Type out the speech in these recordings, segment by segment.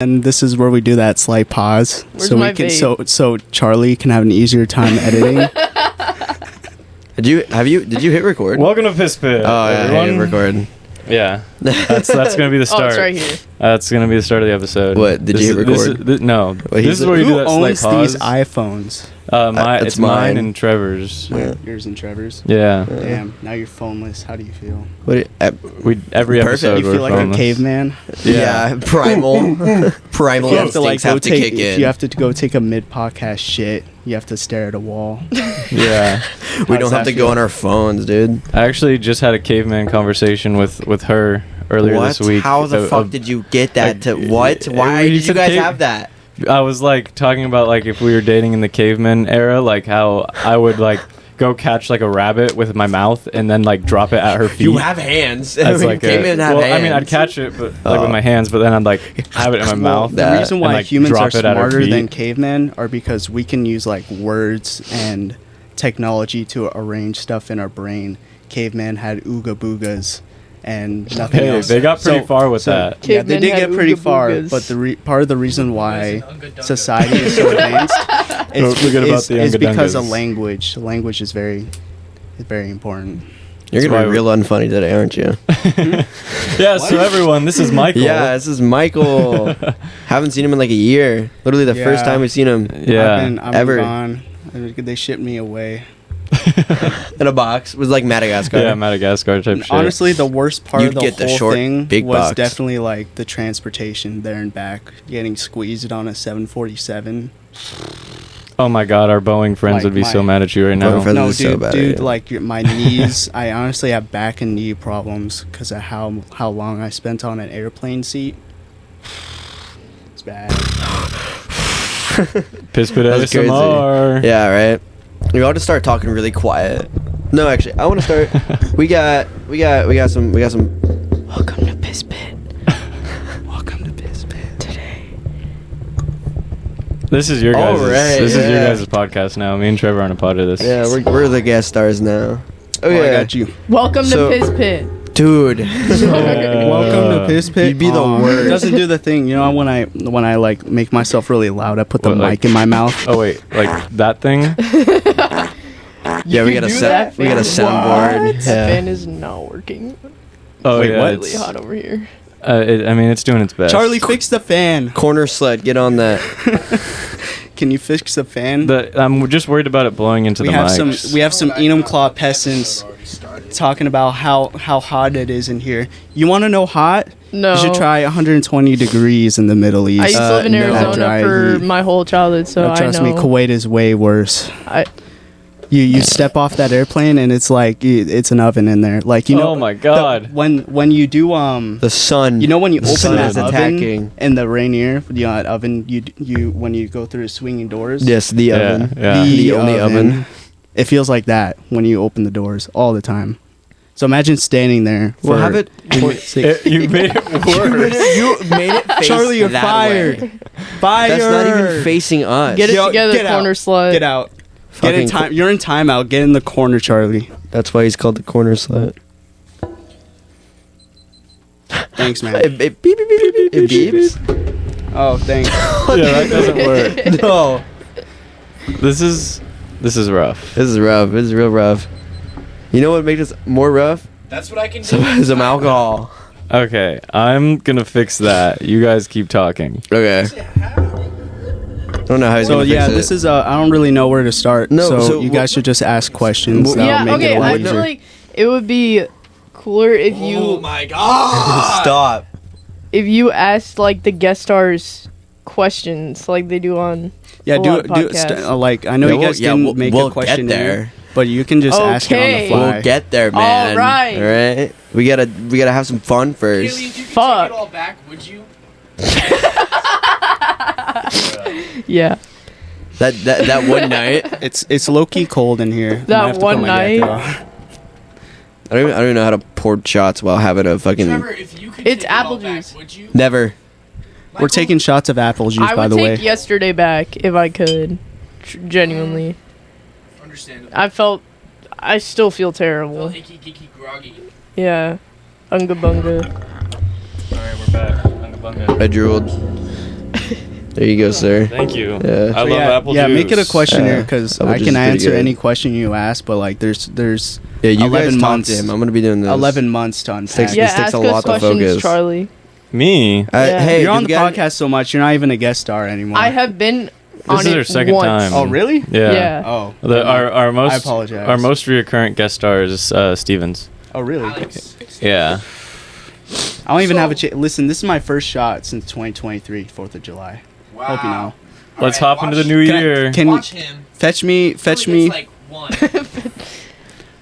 And this is where we do that slight pause, Where's my vape? so Charlie can have an easier time editing. Did you hit record? Welcome to Piss Pit. Oh yeah, I hit record. Yeah, that's gonna be the start. Oh, it's right here. That's gonna be the start of the episode. What, did you hit record? No, Wait, this is where you do Who that slight owns pause. these iPhones? It's mine and Trevor's. Yeah. Yours and Trevor's. Yeah, Damn, now you're phoneless. How do you feel? every Perfect. episode You we're feel like phoneless. a caveman? Yeah, primal You have to instincts have to kick if in. you have to go take a mid-podcast shit, you have to stare at a wall. Yeah, We How don't does have that to go feel? on our phones, dude. I actually just had a caveman conversation with her earlier this week. How the fuck did you get that? What? Why we did you said guys have that? I was like talking about like if we were dating in the caveman era, like how I would like go catch like a rabbit with my mouth and then like drop it at her feet. You have hands. As like Cavemen have hands. I mean, I'd catch it, but like with my hands, but then I'd like have it in my mouth. The reason why and, like, humans drop are it at her smarter feet. than cavemen are because we can use like words and technology to arrange stuff in our brain. Cavemen had ooga boogas and nothing Hey, else. they got pretty far with that. Yeah, they Cavemen did had get pretty ooga far, boogas. but part of the reason why society is so advanced Don't forget about the is because of Ungadungas. language. Language is very important. You're That's gonna why be real unfunny today, aren't you? Yeah, so everyone, this is Michael. Yeah, this is Michael. Haven't seen him in like a year. Literally the first Yeah. time we've seen him Yeah. I've ever. been gone. They shipped me away. in a box. It was like Madagascar. Yeah, Madagascar type shit. Honestly, the worst part You'd of the get the whole short, thing big was box. definitely like the transportation there and back, getting squeezed on a 747. Oh my god, our Boeing friends Like would be so my- mad at you right Boeing now. friends- No, is so bad, dude, yeah. like my knees. I honestly have back and knee problems because of how long I spent on an airplane seat. It's bad. Piss Pit That's crazy. ASMR. Yeah, right. We ought to start talking really quiet. No, actually, I want to start. we got some. Welcome to Piss Pit. Welcome to Piss Pit. Today. This is your guys' Alright, this is your yeah. guys' podcast now. Me and Trevor aren't a part of this. Yeah, we're the guest stars now. Oh, Okay, I got you. Welcome So- to Piss Pit. dude. Welcome to Piss Pit. You'd be the Aw, worst. It doesn't do the thing. You know when I like make myself really loud, I put the What, like- mic in my mouth. Oh wait, like that thing? Yeah, we got a Do set. that We got a fan. soundboard. What? Yeah. The fan is not working. Oh Wait, yeah, what? Really it's, hot over here. I mean, it's doing its best. Charlie, fix the fan. Corner sled. Get on that. Can you fix the fan? I'm just worried about it blowing into we the have mics. some Enumclaw peasants talking about how hot it is in here. You want to know hot? No. You should try 120 degrees in the Middle East. I used to live in no Arizona dry for heat. my whole childhood, so No, trust I know. me, Kuwait is way worse. You step off that airplane and it's like it's an oven in there. Like you know. Oh my God. When you do The sun. you know when you The open sun that is oven attacking. in the Rainier, that oven you when you go through the swinging doors. Yes, the oven. Yeah. The only oven. It feels like that when you open the doors all the time. So imagine standing there. Well, for have it. You made it worse. You made it face Charlie, you're that fired. way. Fired. That's not even facing us. Get it Yo, together, get out. corner slut. Get out. Get in Fucking time. You're in timeout. Get in the corner, Charlie. That's why he's called the corner sled. Thanks, man. It beep, beep, beep, beep, it beeps. Oh, thanks. Yeah, that doesn't work. No. This is rough. This is rough. This is real rough. You know what makes this more rough? That's what I can do. Some alcohol. Okay, I'm gonna fix that. You guys keep talking. Okay. I don't know how he's So gonna yeah, fix this it. is I don't really know where to start. No, so, so you guys should just ask questions. Well, That'll Yeah, make it okay. a lot I easier. feel like it would be cooler if Oh my god! Stop. asked like the guest stars questions like they do on Yeah, a do lot of do podcasts. like I know Yeah, you guys we'll- didn't we'll- make we'll a question get there. here, but you can just ask it on the Okay. fly. We'll get there, man. right. All right. We gotta have some fun first. Haley, if you could Fuck. take it all back, would you? Yeah. That one night. It's low key cold in here. I might That have to put one my jacket night. on. I don't even know how to pour shots while having a fucking. Trevor, if you could It's take it all apple back, juice. would you? Never. We're taking shots of apple juice, I by would the take way. yesterday back if I could. Genuinely. Understandable. I still feel Feel terrible. icky, gicky, groggy. Yeah. Unga bunga. All right, we're back. Unga bunga. I drooled. There you go, sir. Thank you. Yeah. I love apple yeah, juice. make it a questionnaire Yeah. because Apple I juice can is pretty answer good. any question you ask. But like, there's Yeah, you 11 guys talk months. to him. I'm gonna be doing this. 11 months to unpack. Six- Yeah, This takes ask a us lot to questions, focus. Charlie. Me. Yeah. Hey, You're on do the we got- podcast so much. You're not even a guest star anymore. I have been on This is it our second once. time. Oh, really? Yeah. Yeah. Oh, Our most I apologize. Our most recurrent guest star is Stevens. Oh, really? Alex. Yeah. I don't even have a So- listen. This is my first shot since 2023, 4th of July. Wow. Hope you know. Let's Alright, hop into the watch- new Can I- year. Can watch him. fetch me Probably gets, like one.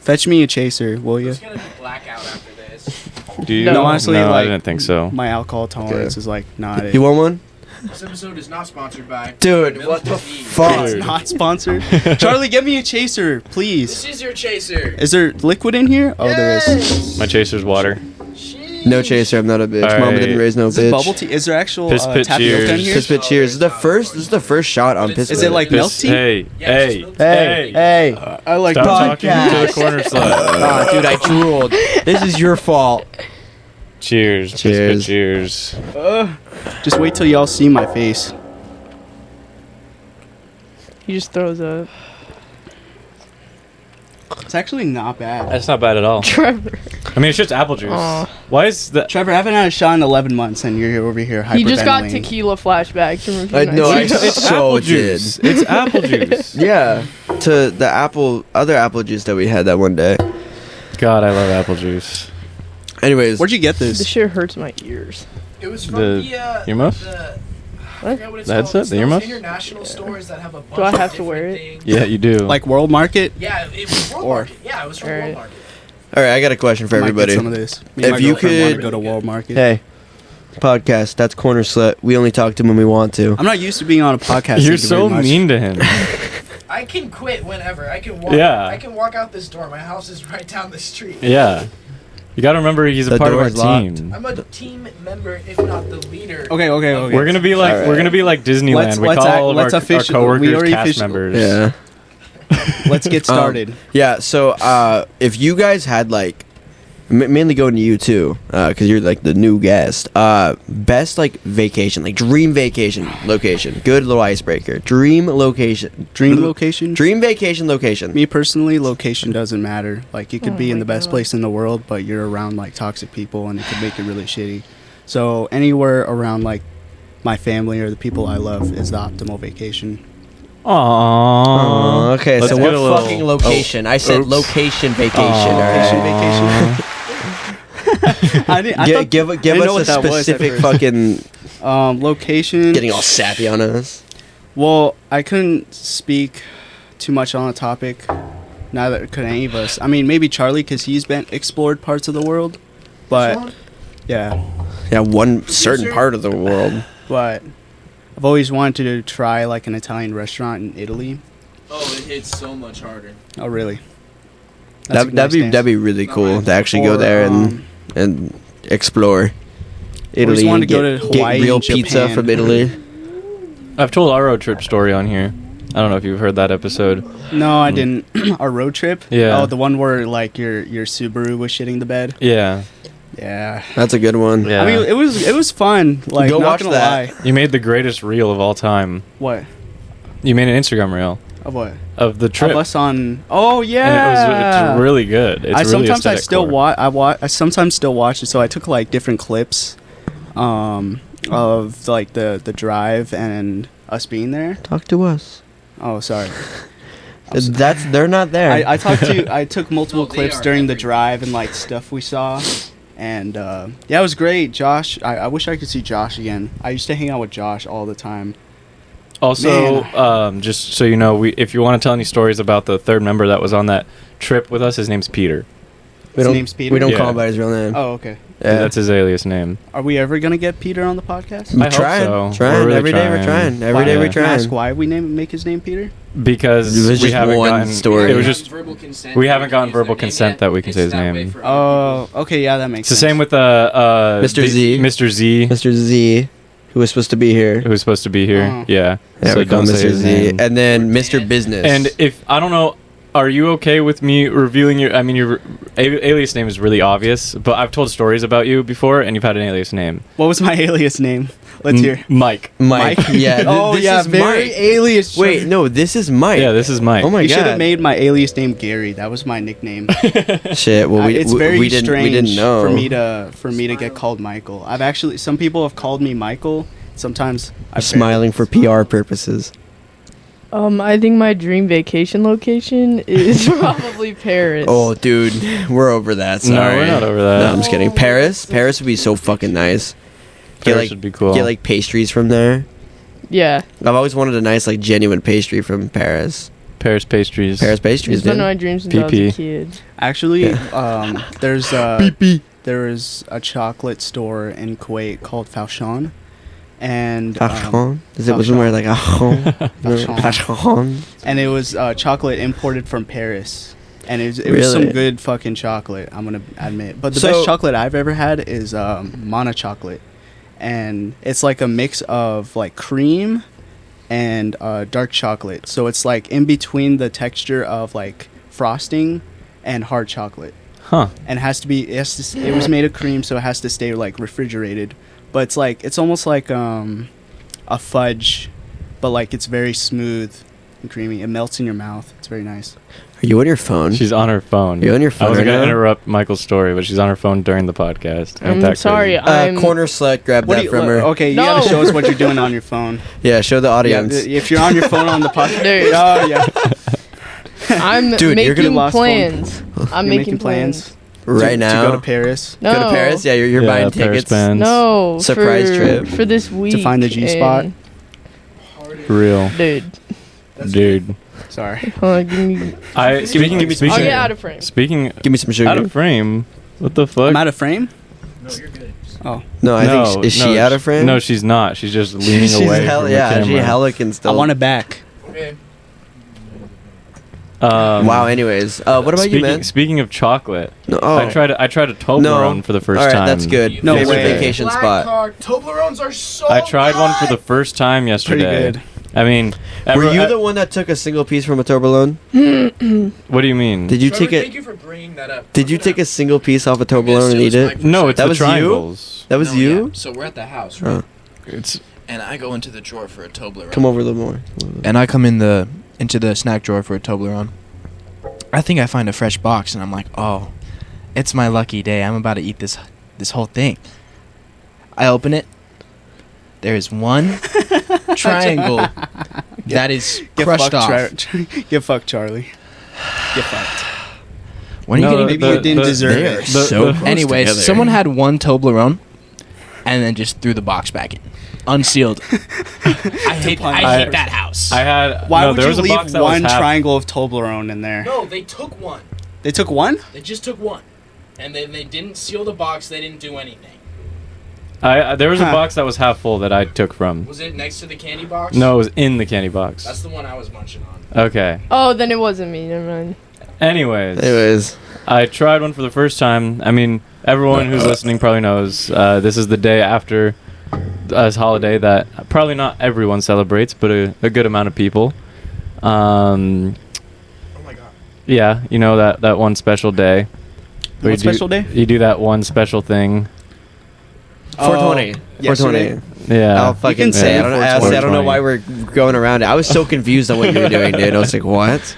fetch me a chaser, will you? There's gonna be blackout after this. Do you? No, honestly, no, I like- didn't think so. My alcohol tolerance is like not it. You want one? This episode is not sponsored by. Dude, Milk what the with Eve. fuck? It's not sponsored. Charlie, get me a chaser, please. This is your chaser. Is there liquid in here? Oh, there is. Yes. My chaser's water. Jeez. No chaser. I'm not a bitch. Mama Alright. didn't raise no Is it bitch. bubble tea? Is there actual Piss Pit tapioca in cheers. here? Piss Pit cheers. This is the first. This is the first shot on Piss Is Pit. it like milk Piss- tea? Hey, Yeah, it's hey, just milk tea. Hey, hey. I like Stop talking to podcast. the corner slut. Ah, dude, I drooled. This is your fault. Cheers. Piss Pit Cheers. cheers. Just wait till y'all see my face. He just throws up. It's actually not bad. That's not bad at all. Trevor. I mean, it's just apple juice. Aw. Why is that? Trevor, I haven't had a shot in 11 months, and you're here over here hyperventilating. He just got tequila flashbacks from a few nights no, I ago. just- So apple did. juice. It's apple juice. Yeah. To the other apple juice that we had that one day. God, I love apple juice. Anyways, Where'd you get This this? shit hurts my ears. It was from The the earmuffs? I forgot what it's The called. headset? It's The those earmuffs? international stores that have a bunch Do I of have to wear different it? things. Yeah, you do. Like World Market? Yeah, it was World Or- Market. Yeah, it was from Alright. World Market. all right, I got a question for Might get everybody. some of this. Me and If my you girlfriend wanna could- go to World Market. Hey, podcast. That's Corner Slut. We only talk to him when we want to. I'm not used to being on a podcast. You're thank you so very much. mean to him. I can quit whenever. I can walk. Yeah. I can walk out this door. My house is right down the street. Yeah. You got to remember he's a The part of our door's locked. team. I'm a team member, if not the leader. Okay. We're gonna be like Alright. we're gonna be like Disneyland. Let's- we let's call act- all of let's our official- we coworkers already cast official- members. Yeah. Let's get started. Yeah. So, if you guys had like, mainly going to you too, because you're like the new guest. Best like vacation, like dream vacation location. Good little icebreaker. Dream location. Dream location? Dream vacation location. Me personally, location doesn't matter. Like, you could Oh be in my the best God. place in the world, but you're around like toxic people, and it could make it really shitty. So anywhere around like my family or the people I love is the optimal vacation. Aww. Okay, Let's so get what a little- fucking location? I said oops. location vacation. Aw. All Vacation, right. vacation. I didn't. I thought, Give I didn't know what us a that was at specific first. fucking location. getting all sappy on us. Well, I couldn't speak too much on the topic. Neither could any of us. I mean, maybe Charlie, because he's been explored parts of the world. But yeah, Yeah, one certain part of the world. but I've always wanted to try like an Italian restaurant in Italy. Oh, it hits so much harder. Oh, really? That's a That'd nice be dance. really Not cool mine. to actually go Or, there and explore always Italy. wanted and to go to Hawaii get real and pizza Japan. from Italy. I've told our road trip story on here. I don't know if you've heard that episode. No, I didn't. Our road trip. Yeah. Oh, the one where like your Subaru was shitting the bed. Yeah. Yeah. That's a good one. Yeah. I mean, it was fun. Like, Go not watch gonna that. lie. You made the greatest reel of all time. What? You made an Instagram reel Of what? of the trip. Of us on. Oh And yeah. it's really good. It's I really sometimes I aesthetic still core. I sometimes still watch it. So I took like different clips, of like the drive and us being there. Talk to us. Oh, sorry. They're not there. I took multiple No, they clips are during the everywhere. drive and like stuff we saw, and yeah, it was great. Josh, I wish I could see Josh again. I used to hang out with Josh all the time. Also, Man. just so you know, if you want to tell any stories about the third member that was on that trip with us, his name's Peter. we His don't, name's Peter? We don't Yeah. call him by his real name. Oh, okay. Yeah. That's his alias name. Are we ever gonna get Peter on the podcast? We're I hope trying. so. Trying. We're really Every day we're trying. Every day Yeah. we're Can I ask trying. why we make his name Peter? Because It was we just haven't one gotten story. It was just verbal consent. we haven't gotten use their verbal name consent yet. that we can say It's his that way name. for other people. Oh, okay, yeah, that makes It's the sense. same with Mr. Z. Mr. Z, Mr. Z, who was supposed to be here. who was supposed to be here. Oh. Yeah. Yeah, So we call don't him say Mr. his Z. name. And then Or Mr. Dan. Business. And if I don't know, Are you okay with me revealing your? I mean, your alias name is really obvious, but I've told stories about you before, and you've had an alias name. What was my alias name? Let's hear. Mike. Mike. Yeah. Oh this yeah, is very Mike. alias. Wait, no, this is Mike. Yeah, this is Mike. Oh my You should have god. made my alias name Gary. That was my nickname. Shit. Well, It's very we didn't strange know. for me to get called Michael. I've actually some people have called me Michael. Sometimes I'm smiling for PR purposes. I think my dream vacation location is probably Paris. Oh, dude, we're over that. No, Sorry. we're not over that. No, I'm just kidding. Paris would be so fucking nice. Paris would be cool. Get like pastries from there. Yeah. I've always wanted a nice like genuine pastry from Paris. Paris pastries. Paris pastries, It's been dude. my dreams since I was a PP. kid. Actually, there is a chocolate store in Kuwait called Faushan, and Fachon? Is it was more like Fachon? and it was chocolate imported from Paris, and it was some Really? good fucking chocolate. I'm gonna admit, but the So- best chocolate I've ever had is Mana chocolate, and it's like a mix of like cream and dark chocolate. So it's like in between the texture of like frosting and hard chocolate. Huh. And it was made of cream, so it has to stay like refrigerated. But it's almost like a fudge, but like it's very smooth and creamy. It melts in your mouth. It's very nice. Are you on your phone? She's on her phone. You on your phone I was right gonna now? interrupt Michael's story, but she's on her phone during the podcast. Ain't I'm that sorry. crazy? I'm Corner slut, grab What do that you, from her. okay, you gotta No. show us what you're doing on your phone. Yeah, show the Yeah, audience. if you're on your phone on the podcast. Dude. Oh yeah. I'm Dude, you're gonna making lost phone. plans. I'm You're making plans. right to now. go to Paris No. Go to Paris? Yeah, you're Yeah, buying Paris tickets. bands. No, Surprise for, trip. for this week find the G-spot? and- Real. Dude, Dude. Sorry. hold on, give me. Speaking give me some I'll speaking get out of frame. speaking Give me some sugar. out of frame. What the fuck? I'm out of frame. No, you're good. Oh, No, I no, think is she no, out of frame? No, she's not. She's just leaning She's away hell, from yeah, the she camera. hella can still. I want it back. Okay. Wow. Anyways, what about you, man? Speaking of chocolate, No, oh. I tried a Toblerone for the first All right, time. that's good. No Favorite way. vacation Black spot. card. Toblerones are so I tried one for the good! first time Pretty yesterday. good. I mean, Were you the one that took a single piece from a Toblerone? What do you mean? Did you Trevor, take thank it? you for bringing that up. Did you take a single piece off a Toblerone and eat it? No, it's That the was you? triangles. That was you. Yeah. So we're at the house, right? Oh. It's And I go into the drawer for a Toblerone. Come over a little more. And I come into the snack drawer for a Toblerone. I think I find a fresh box, and I'm like, oh, it's my lucky day. I'm about to eat this whole thing. I open it. There is one triangle that is crushed off. Get fucked, Charlie. Get fucked. When are you No, getting? Maybe you didn't deserve They are it. so close Anyways, together. someone had one Toblerone, and then just threw the box back in, unsealed. I hate that house. I had. Why no, would there you was a box leave that was one half- triangle of Toblerone in there? No, they took one. They took one? They just took one. And then they didn't seal the box. They didn't do anything. There was a Huh. box that was half full that I took from. Was it next to the candy box? No, it was in the candy box. That's the one I was munching on. Okay. Oh, then it wasn't me. Never mind. Anyways, I tried one for the first time. I mean, everyone who's listening probably knows this is the day after a holiday that probably not everyone celebrates, but a good amount of people. Oh my god. Yeah, you know that one special day. where What you do- special day? You do that one special thing. 420. yesterday? 420. Yeah. I'll fucking can say. say I don't know. Honestly, I don't know 420. why we're going around it. I was so confused on what you were doing, dude. I was like, what?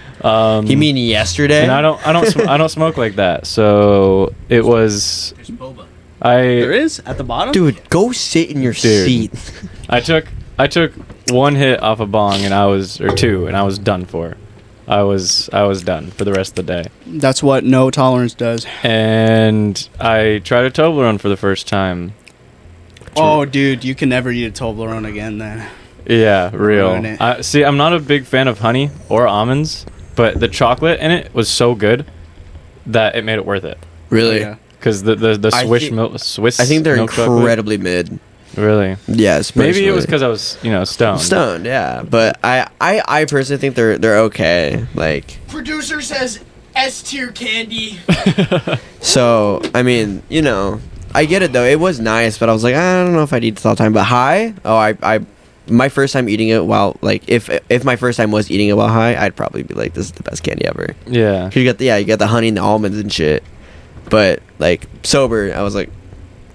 You mean yesterday? And I don't smoke like that. So it was. There's boba. There is? At the bottom? Dude, go sit in your Dude. seat. I took one hit off a bong or two, and I was done for. I was done for the rest of the day. That's what no tolerance does. And I tried a Toblerone for the first time. Oh, dude, you can never eat a Toblerone again then. Yeah, real. Ruin it. See, I'm not a big fan of honey or almonds, but the chocolate in it was so good that it made it worth it. Really? Yeah. Because the I Swiss I think they're milk chocolate- incredibly mid. Really? Yes. Maybe it was personally. because I was stoned. Stoned, yeah. But I personally think they're okay. Like, Producer says S tier candy. so I mean, you know, I get it though. It was nice, but I was like, I don't know if I'd eat this all the time. But high, oh, I my first time eating it while like if my first time was eating it while high, I'd probably be like, this is the best candy ever. Yeah. 'Cause you got the honey and the almonds and shit. But like sober, I was like,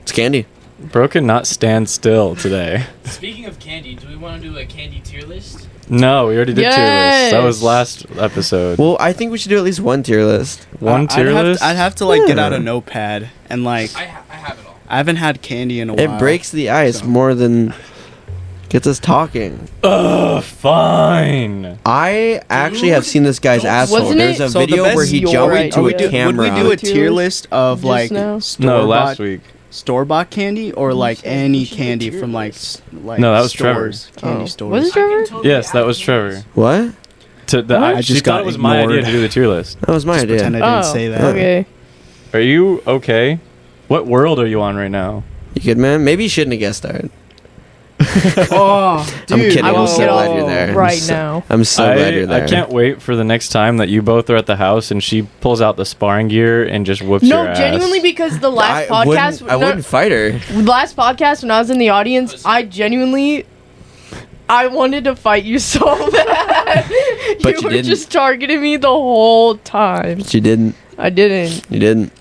it's candy. Bro could not stand still today. Speaking of candy, do we want to do a candy tier list? No, we already did tier list. That was Yes. last episode. Well, I think we should do at least one tier list. One tier list? I'd have to like get out Yeah. a notepad and like I have it all. I haven't had candy in a while. It breaks the ice so. more than gets us talking. Ugh, fine. I actually have seen this guy's asshole. Wasn't There's it- a So the video best- where he Your jumped into idea. a Would camera. Would we do a Tier tier list list of just like now? No, last week. store-bought candy or like said any we should do a candy tier from like list. like No, that was stores, candy Oh. stores. Was it Trevor? Yes, that was Trevor. What? I She just thought got it was my idea ignored. to do the tier list. That was my Just idea. pretend I didn't say that. Okay. Are you okay? What world are you on right now? You good, man? Maybe you shouldn't have guest starred. Oh, I'm dude, kidding. I I'm will so get glad off you're there. right now. I'm so glad you're there. I can't wait for the next time that you both are at the house and she pulls out the sparring gear and just whoops your No, ass. genuinely, because the last I podcast, wouldn't, I wouldn't fight her. last podcast when I was in the audience, I genuinely, I wanted to fight you so bad. But you were didn't. just targeting me the whole time. But you didn't. I didn't. You didn't.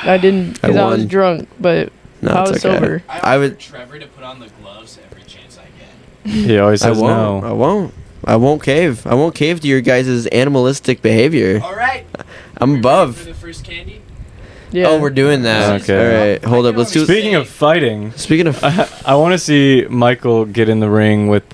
I didn't because I was won. drunk, but No, I it's was okay. sober. I would- want Trevor to put on the gloves every chance I get. He always I says won't. no. I won't. I won't cave. I won't cave to your guys' animalistic behavior. All right. I'm For above. the first candy. Yeah. Oh, we're doing that. Okay. All right. Hold up. Let's do. Speaking of fighting, Speaking of I want to see Michael get in the ring with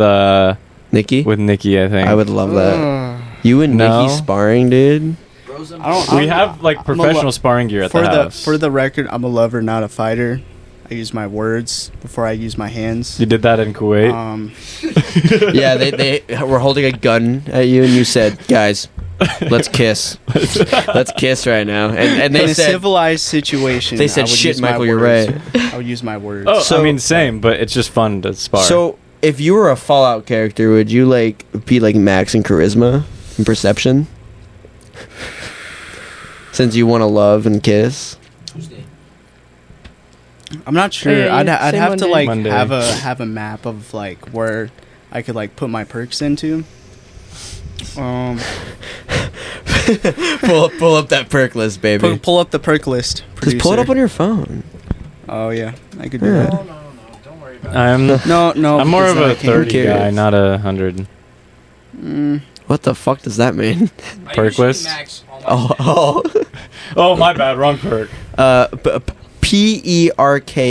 Nikki, Nikki, I think. I would love that. You and No. Nikki sparring, dude. Bros, I'm I don't- We I'm- have like I'm a professional lo- sparring gear at for the the house. for the record, I'm a lover, not a fighter. I use my words before I use my hands. You did that in Kuwait. Yeah, they were holding a gun at you, and you said, "Guys, let's kiss. Let's kiss right now." And In they a said, civilized situation, they said, I would "Shit, use my Michael, you're words. right." I would use my words. Oh, So- I mean, same, but it's just fun to spar. So, if you were a Fallout character, would you like be like Max in charisma and perception? Since you want to love and kiss. Tuesday. I'm not sure. yeah, I'd say have to Monday. like Monday. have a map of like where I could like put my perks into. pull up that perk list, baby. Pull up the perk list. Just pull it up producer. on your phone. Oh yeah, I could do Yeah. that. No, don't worry about it. I'm No. I'm more because of then I a can't- 30 cares? guy, not a 100. What the fuck does that mean? I Perk usually list? max all my Oh, Oh, my bad, wrong perk. PERK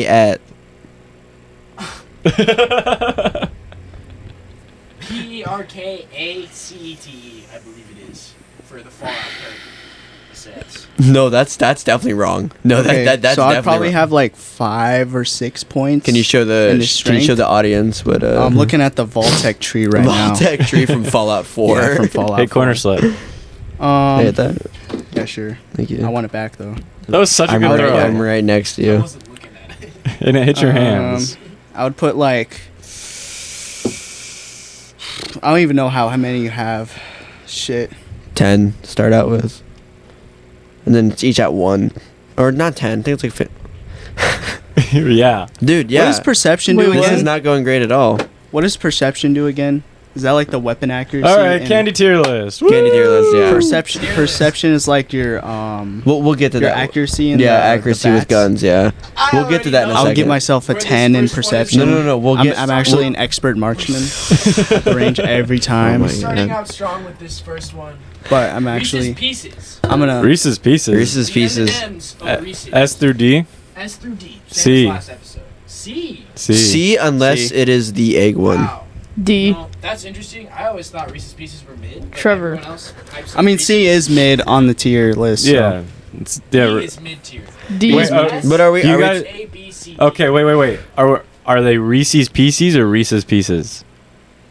at. PERKACETE, I believe it is, for the Fallout perk sets. No, that's definitely wrong. No, Okay, that's so I'd definitely probably wrong. have like 5 or 6 points. Can you show in the the Can you show strength? the audience what? I'm looking at the Voltec tree right now. Voltec tree from Fallout 4. Yeah, from Fallout. Hey, corner 4. slip. Hey, at that. Yeah, sure. Thank you. I want it back though. That was such a I'm good right, throw. I'm right next to I you. wasn't looking at it. And it hit your hands. I would put like I don't even know how many you have. Shit. 10 start out with, and then it's each at 1, or not 10. I think it's like Yeah. dude. Yeah, What does perception Wait, do this again? is not going great at all. What does perception do again? Is that like the weapon accuracy? All right, and candy tier list. Candy tier list, yeah. Perception is like your We'll get to your that. accuracy and Yeah, the accuracy with bats. guns. Yeah, we'll get to that in a I'll second. give myself a For this 10 in first one, it's- perception. No. We'll get. I'm actually an expert marksman at the range every time. Oh my Starting God. out strong with this first one. But I'm actually Reese's Pieces. I'm gonna Reese's Pieces. Reese's The Pieces. M&Ms of Reese's. S through D. S through D. Same C. as last episode. C. C. C unless C. it is the egg one. Wow. D. Well, that's interesting. I always thought Reese's Pieces were mid. but Trevor. everyone else hypes I mean up C Reese's. is mid on the tier list. so- Yeah. It's, D yeah. is mid tier. D Wait, is uh, But are we? You Are guys- we A, B, C. D. Okay, wait. Are they Reese's Pieces or Reese's Pieces?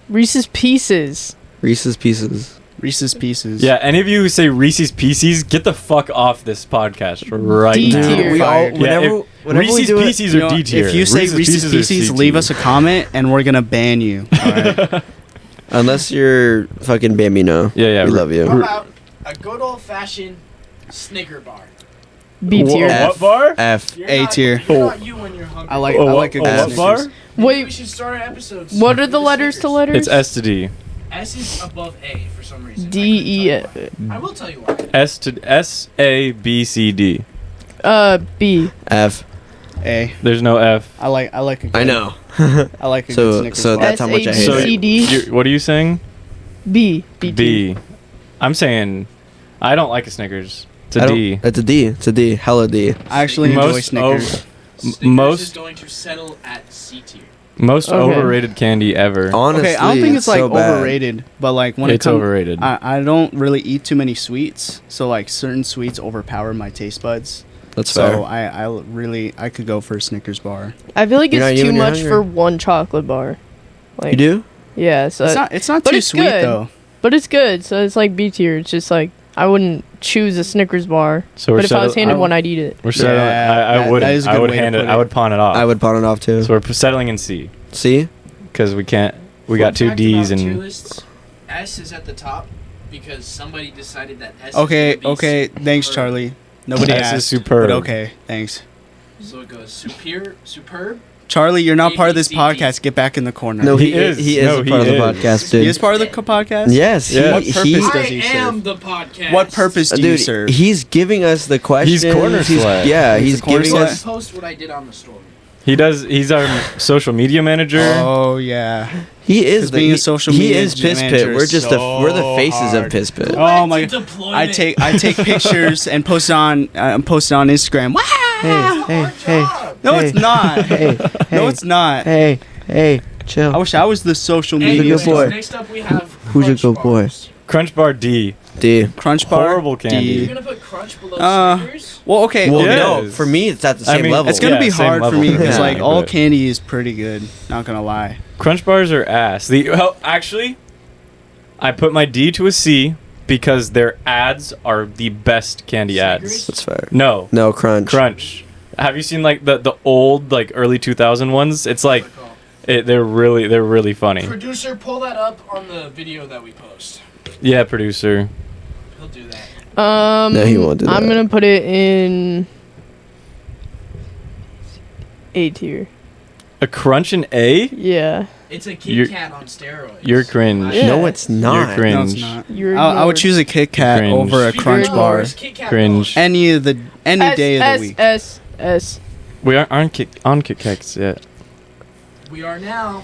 Reese's Pieces. Reese's Pieces. Reese's Pieces. Yeah, any of you who say Reese's Pieces, get the fuck off this podcast right D now. tier. We all, Fired. whenever, Yeah, whenever we Reese's do it, Pieces You are know, D tier. if you say Reese's are Pieces, C leave tier. us a comment and we're gonna ban you. All right. unless you're fucking Bambino. Yeah. we love you. How about a good old fashioned Snicker bar? B tier. F. What bar? F. You're A not- tier. You're not you when you're hungry. I like Oh, I like a oh, good what Snickers. bar? Maybe we Wait, should start our episodes. what are with the letters to Snickers. letters? It's S to D. S is above A for some reason. D, I will tell you why. S to S A B C D. B. F. A. There's no F. I like a good, I know. I like a good So Snickers so bar. that's how much I hate So it. C-D. What are you saying? B. B. B. I'm saying I don't like a Snickers. It's I a don't- D. It's a D. It's a D. Hella D. I actually enjoy Most Snickers. Snickers most- is going to settle at C tier. Most Okay. overrated candy ever. Honestly, Okay, I don't think it's like so bad. overrated, but like when It's it comes, overrated. I don't really eat too many sweets, so like certain sweets overpower my taste buds. That's So fair. I could go for a Snickers bar. I feel like You're not it's too even much hungry. for one chocolate bar. Like, You do? Yeah, so It's not but too it's sweet good. though. but it's good. So it's like B tier. It's just like I wouldn't choose a Snickers bar, So but if I was handed I- one, I'd eat it. we're settling. Yeah, I wouldn't. that is a I good would way to hand it. put I it. would pawn it off. I would pawn it off too. So we're settling in C See? because we can't. We Fun got two fact D's about tier and lists, S is at the top because somebody decided that S. Okay, is gonna be okay, thanks superb. Charlie. Nobody S is asked, superb. but okay, thanks. So it goes superb. Charlie, you're not part of this A, B, C, D. podcast. Get back in the corner. No, He he is. is. He is No, a he part of the is. podcast, he dude. is part of the podcast. Yes. Yeah. What purpose does I he serve? am the podcast. What purpose do you Dude, serve? he's giving us the questions. corner select. Yeah, He's he's the corner giving select. us. Post what I did on the story. he does. He's our social media manager. Oh yeah. He is 'Cause being a social He media is Piss manager Pit. We're is just we're the faces hard. of Piss Pit. Oh my! Deployment. I take pictures and post it on Instagram. Wow! Hey, No, hey. it's not. hey, No, it's not. hey, chill. I wish I was the social Who's a media good boy? Next up we have Who's a Crunch good boy? Bars. Crunch Bar D. D. Crunch bar. Horrible candy. You're D. gonna put Crunch below Uh, Snickers? Well, okay. Well, okay. no, Yes. for me it's at the I same mean, level. It's gonna Yeah, be same hard for level me for because me, like all but- candy is pretty good. Not gonna lie. Crunch bars are ass. Actually, I put my D to a C because their ads are the best candy Snickers? ads. That's fair. No, No crunch. Crunch. Have you seen like the old like early 2000 ones? It's like they're really funny. Producer, pull that up on the video that we post. Yeah, producer. He'll do that. No, he won't do I'm that. gonna put it in A tier. A Crunch in A? Yeah. It's a You're- Kit Kat on steroids. You're cringe. Yeah. No, it's not. You're cringe. No, it's not. You're I would ignored. choose a Kit Kat Cringe. over a Speaking Crunch of bar bars, Kit Kat Cringe. bars. any day of the week. S. We aren't on Kit Kats yet. We are now.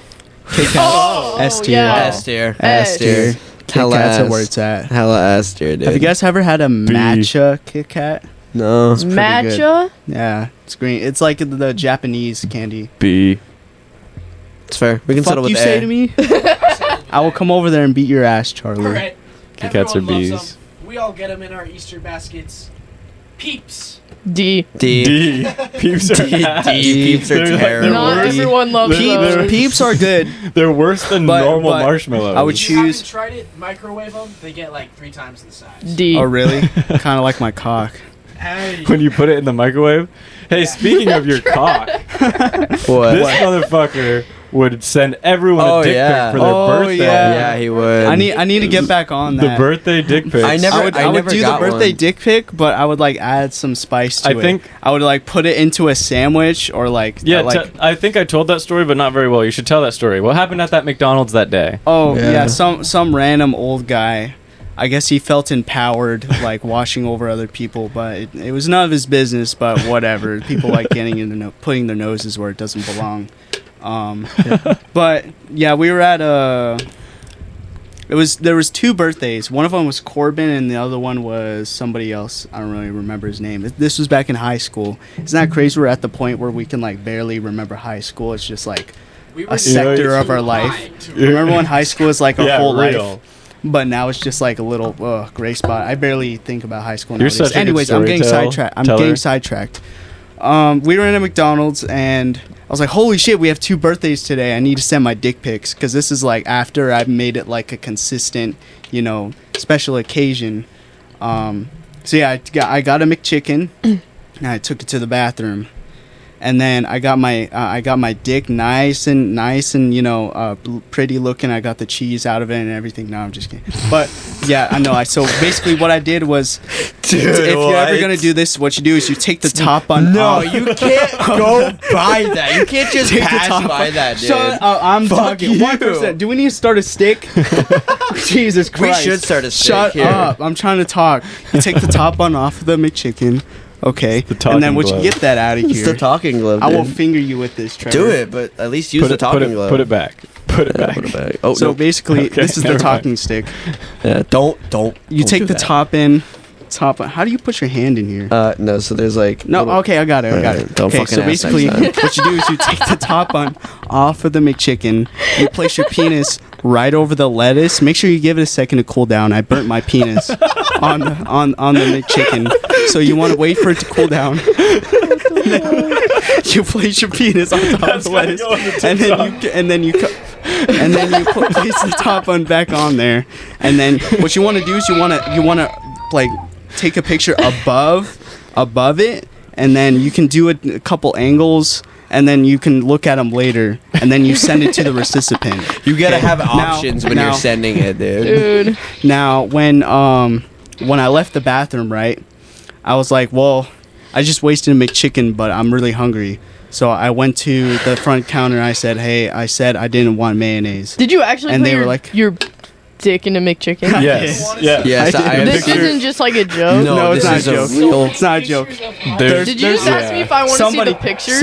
Kit Kat. Oh, S tier. yeah. S tier. S tier. Kit Hella Kat's ass. where it's at. Hella S tier, dude. Have you guys ever had a matcha Kit Kat? No. pretty good. Matcha. Yeah, it's green. It's like the Japanese candy. B. It's fair. We can Fuck settle with you A. say to me? I will come over there and beat your ass, Charlie. All right. Kit Kats are Everyone loves Bs. them. We all get them in our Easter baskets. Peeps. D. D. D. Peeps are ass. Peeps are They're like- terrible. they're Not worse- everyone loves they're- those. they're- Peeps are good. They're worse than But- normal but marshmallows. I would If you choose- haven't tried it, microwave them. They get like 3 times the size. D. Oh, really? Kind of like my cock. Hey. when you put it in the microwave. Hey, speaking of your cock, What? this motherfucker would send everyone Oh, a dick yeah. pic for their Oh, birthday. yeah. Yeah, he would. I need to get back on The that. birthday dick pics. I never- I would never do the got birthday one. dick pic, but I would like add some spice to I it. think- I would like put it into a sandwich or like Yeah, like I think I told that story, but not very well. You should tell that story. What happened at that McDonald's that day? oh yeah, Yeah. some random old guy. I guess he felt empowered, like washing over other people, but it was none of his business. But whatever, people like getting in putting their noses where it doesn't belong. But yeah, we were at there was 2 birthdays. One of them was Corbin, and the other one was somebody else. I don't really remember his name. This was back in high school. Isn't that crazy? We're at the point where we can like barely remember high school. It's just like We a sector of our life. Remember when high school was like our Yeah, whole real. life? But now it's just like a little gray spot. I barely think about high school You're nowadays. such a good Anyways, I'm getting storyteller. sidetracked. I'm Teller. getting sidetracked. We were in a McDonald's and I was like, "Holy shit, we have 2 birthdays today. I need to send my dick pics because this is like after I've made it like a consistent, special occasion." So yeah, I got a McChicken and I took it to the bathroom. and then I got my dick nice and pretty looking. I got the cheese out of it and everything. No, I'm just kidding. But yeah, I know. So basically, what I did was, Dude, if you're ever what? gonna do this, what you do is you take the top on. No, off. you can't go by that. You can't just Take the pass top by off. that, dude. Shut up, I'm Fuck talking. you. 1%. Do we need to start a stick? Jesus We Christ. should start a stick Shut here. up. I'm trying to talk. You take the top on off of the McChicken. Okay. the talking And then once you glove. get that out of It's the here, talking glove. I will dude. finger you with this, Trevor. Do it, but at least use the talking glove. Put it back. Put it Yeah, back. put it back. Oh, So no. basically, Okay, this is the never mind. talking stick. Yeah, don't. You don't take do the that. top in. How do you put your hand in here? No, so there's like. No, little- okay, I got it. Alright, don't okay, fucking so ask basically, next time. what you do is you take the top on off of the McChicken. You place your penis right over the lettuce. Make sure you give it a second to cool down. I burnt my penis on the McChicken, so you want to wait for it to cool down. You place your penis on top of the lettuce, and then you place the top on back on there, and then what you want to do is you want to like take a picture above it, and then you can do it a couple angles, and then you can look at them later, and then you send it to the recipient. You gotta have Now- options when now- you're sending it, dude. Dude. Now, when I left the bathroom, right, I was like, well, I just wasted a McChicken, but I'm really hungry. So I went to the front counter. I said, hey, I didn't want mayonnaise. Did you actually And put they were like- your dick into McChicken? Yes. Yeah. Yes, I did. I have This picture- isn't just like a joke. No, it's this not a is joke. real- It's not a joke. There's, Did you just ask me if I want to see the pictures?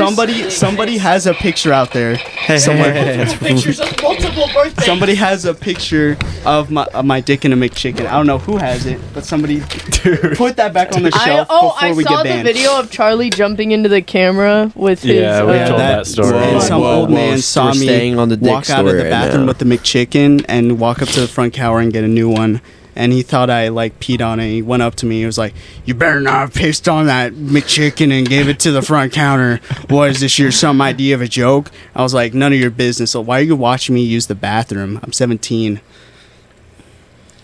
Somebody has a picture out there. Pictures of multiple birthdays. Somebody has a picture of my dick in a McChicken. I don't know who has it, but somebody put that back on the shelf before I we saw get the banned. video of Charlie jumping into the camera with his. Yeah, we told that story. And some Whoa, old whoa, man we're saw me staying on the dick walk out of story the right bathroom now. with the McChicken and walk up to the front counter and get a new one. And he thought I like peed on it. He went up to me. He was like, "You better not have pissed on that McChicken and gave it to the front counter. What is this? Your some idea of a joke?" I was like, "None of your business. So why are you watching me use the bathroom? I'm 17."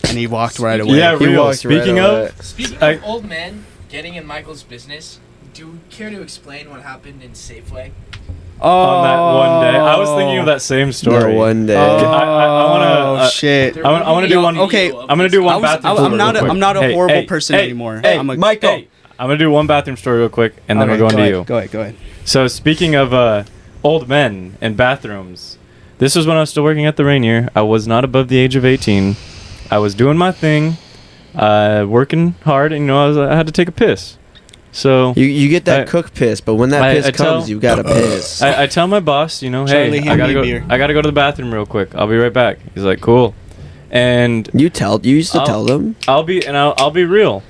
And he walked right away. Yeah, He real. walked Speaking right away. of, Speaking I- of old men getting in Michael's business, do you care to explain what happened in Safeway? on that one day, I was thinking of that same story. No, one day. Oh, I wanna, shit. I want to do one. Okay, I'm gonna do one bathroom story. I'm not real quick. I'm not a Hey, horrible hey, person hey, anymore. Hey, I'm a Michael. Hey, I'm gonna do one bathroom story real quick, and then Okay, we're going to go you. ahead, Go ahead. So speaking of old men and bathrooms, this was when I was still working at the Rainier. I was not above the age of 18. I was doing my thing, working hard, and I had to take a piss. So You get that I- cook piss, but when that piss I tell- comes, you gotta piss. I tell my boss, Charlie, hey, hand me a beer. I gotta go to the bathroom real quick. I'll be right back. He's like, cool, and You used to I'll- tell them. I'll be real.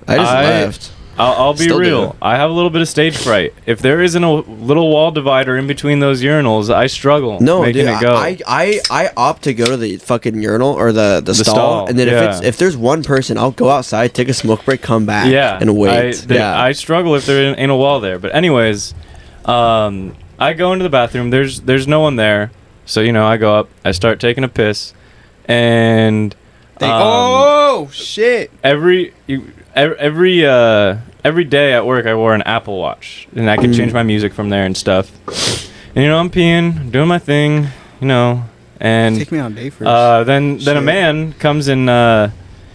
I just I- left. I'll be Still real. do. I have a little bit of stage fright. If there isn't a little wall divider in between those urinals, I struggle No, making dude, it go. I opt to go to the fucking urinal or the stall, stall, and then yeah. if there's one person, I'll go outside, take a smoke break, come back, yeah, and wait. I struggle if there ain't a wall there. But anyways, I go into the bathroom. There's no one there, so I go up. I start taking a piss, and Oh shit! every day at work I wore an Apple Watch, and I could change my music from there and stuff. And I'm peeing, doing my thing, and Take me on a day first. then a Shit. man comes and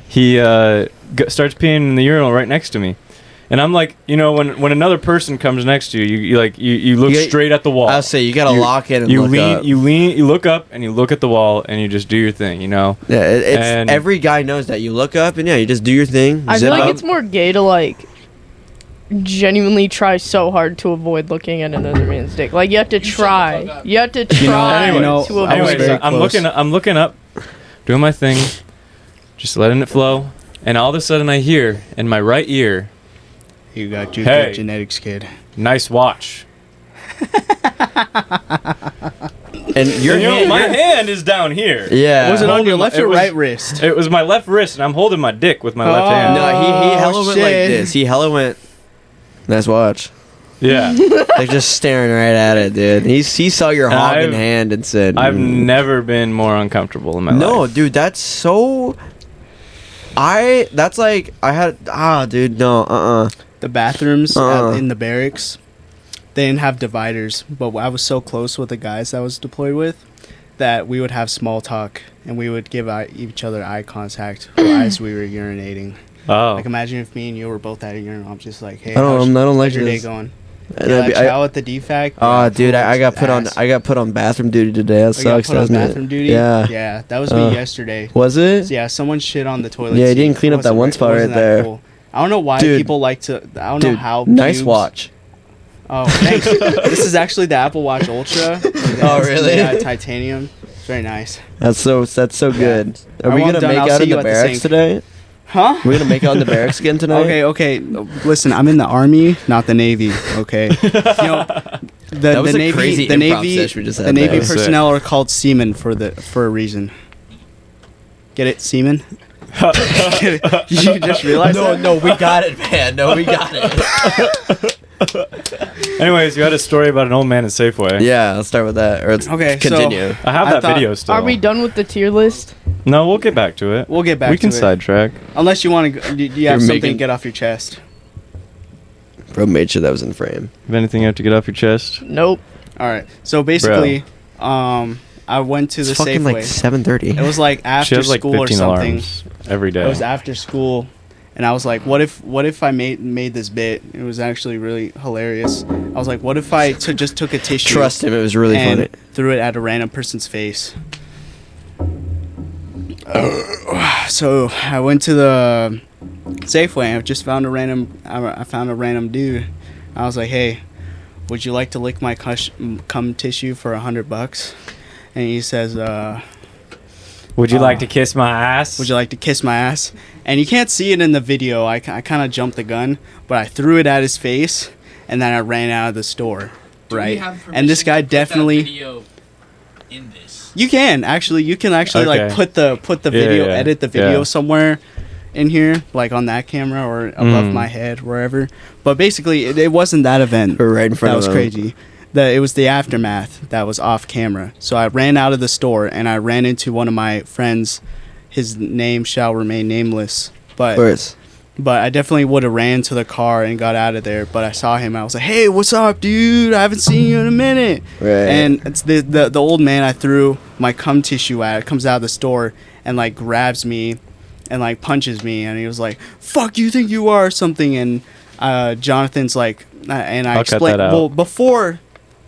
he starts peeing in the urinal right next to me. And I'm like, when another person comes next to you, you look You- straight at the wall. I'll say you gotta lock in and you look lean, up. you look up, and you look at the wall, and you just do your thing, Yeah, and- every guy knows that. You look up and you just do your thing. I zip feel like up. it's more gay to genuinely try so hard to avoid looking at another man's dick. Like you have to You shut the fuck try. up. You have to try anyways, to I was avoid very it. I'm close. looking up, doing my thing, just letting it flow, and all of a sudden I hear in my right ear, You got your Hey. good genetics, kid. "Nice watch." and your hand, my hand is down here. yeah. Was it on holding your my- left it or was- right wrist? It was my left wrist, and I'm holding my dick with my left hand. No, he hella Oh, went like shit. this. He hella went. Nice watch. Yeah, Like just staring right at it, dude. He saw your And hog in I've- hand and said, I've "Mm." never been more uncomfortable in my No, life. dude, that's so. That's like I had. Dude, no, The bathrooms Uh-uh. in the barracks. they didn't have dividers, but I was so close with the guys I was deployed with that we would have small talk and we would give each other eye contact as we were urinating. Oh. Like imagine if me and you were both at a urinal. I'm just like, hey, I don't like how's your day this. going? And Yeah, I'd be- chow at the DFAC. Oh, dude, I got ass. put on bathroom duty today. That Oh, you got sucks, put on doesn't bathroom it? duty? Yeah. Yeah, that was me yesterday. Was it? Yeah, someone shit on the toilet. Yeah, you seat. didn't clean It up that wasn't one it spot right wasn't that there. cool. I don't know why Dude. people like to. I don't know Dude, how. nice pubes- watch. Oh, thanks. This is actually the Apple Watch Ultra. Oh, really? Yeah, titanium. It's very nice. That's so good. Are Alright, we well, I'm gonna done. make I'll out see in you the at the barracks sink. today? Huh? We're gonna make out in the barracks again tonight. Okay. Listen, I'm in the Army, not the Navy. Okay. You know, That was the a Navy, crazy the improv Navy, session we just the had Navy there. personnel are called seamen for a reason. Get it, seamen? Did you just realize that? No, we got it, man. No, we got it. Anyways, you had a story about an old man at Safeway. Yeah, let's start with that. Or let's Okay, so- continue. I have I that thought- video still. Are we done with the tier list? No, we'll get back to it. We'll get back We to can it. sidetrack. Unless you want to, you You're have something making- to get off your chest. Bro made sure that was in frame. Have anything you have to get off your chest? Nope. All right. So basically, I went to the It's fucking Safeway. like 7:30. It was like She after has like school or 15 something. alarms every day. It was after school, and I was like, "What if I made this bit?" It was actually really hilarious. I was like, "What if I just took a tissue, Trust him, it was really and funny. threw it at a random person's face?" So I went to the Safeway. I just found I found a random dude. I was like, "Hey, would you like to lick my cum tissue for $100?" And he says, Would you like to kiss my ass? "Would you like to kiss my ass?" And you can't see it in the video. I kind of jumped the gun, but I threw it at his face, and then I ran out of the store. Right? And this guy definitely. In this. You can actually Okay. like put the video, yeah, edit the video yeah. somewhere in here, like on that camera or above my head, wherever. But basically, it wasn't that event. Or right in front That of was them. crazy. It was the aftermath that was off camera. So I ran out of the store and I ran into one of my friends. His name shall remain nameless, but Where's? I definitely would have ran to the car and got out of there. But I saw him. I was like, "Hey, what's up, dude? I haven't seen you in a minute." Right. And it's the old man I threw my cum tissue at comes out of the store and like grabs me and like punches me, and he was like, "Fuck you think you are," or something. And Jonathan's like, and I I'll cut explained, that out. well,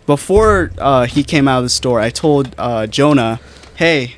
before he came out of the store, I told Jonah, "Hey."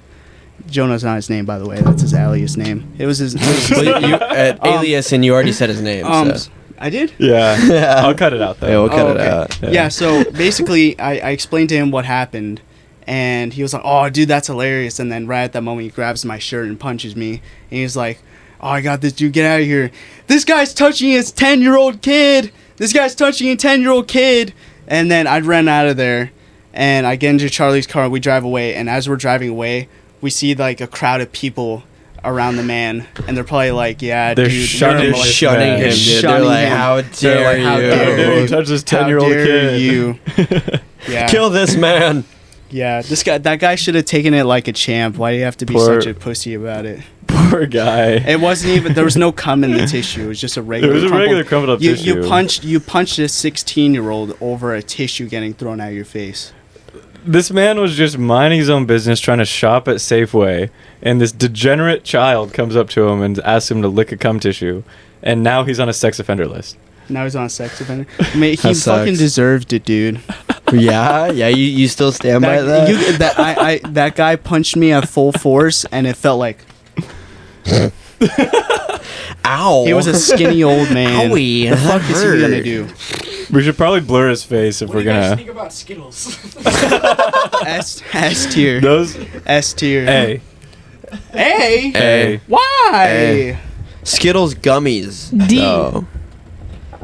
Jonah's not his name, by the way. That's his alias name. It was his. Well, you, alias, and you already said his name. So. I did. Yeah. I'll cut it out Yeah, though. we'll cut Oh, it okay. out. Yeah. So basically, I explained to him what happened, and he was like, "Oh, dude, that's hilarious." And then right at that moment, he grabs my shirt and punches me, and he's like, "Oh, I got this dude. Get out of here! This guy's touching his 10-year-old kid. This guy's touching a 10-year-old kid." And then I ran out of there, and I get into Charlie's car. And we drive away, and as we're driving away, we see like a crowd of people around the man, and they're probably like, "Yeah, They're dude, shunning you're him. like- Shunning him, dude. They're Shunning like, him. how They're dare like, how you? dare you? Touch this How 10-year-old dare kid. you?" Yeah. Kill this man. Yeah, that guy should have taken it like a champ. Why do you have to be Poor- such a pussy about it? Poor guy. It wasn't even. There was no cum in the tissue. It was just a regular. It was a regular crumpled up you, tissue. You punched a 16-year-old over a tissue getting thrown at your face. This man was just minding his own business, trying to shop at Safeway, and this degenerate child comes up to him and asks him to lick a cum tissue, and now he's on a sex offender list. Now he's on a sex offender. I mean, he That sucks. fucking deserved it, dude. Yeah. You still stand by that? That guy punched me at full force, and it felt like Ow. he was a skinny old man. Owie, The that fuck is he gonna hurt. do? We should probably blur his face if What we're do you guys gonna. think about Skittles? S tier. Those S tier. A A. A Why? A. Skittles gummies. D. though.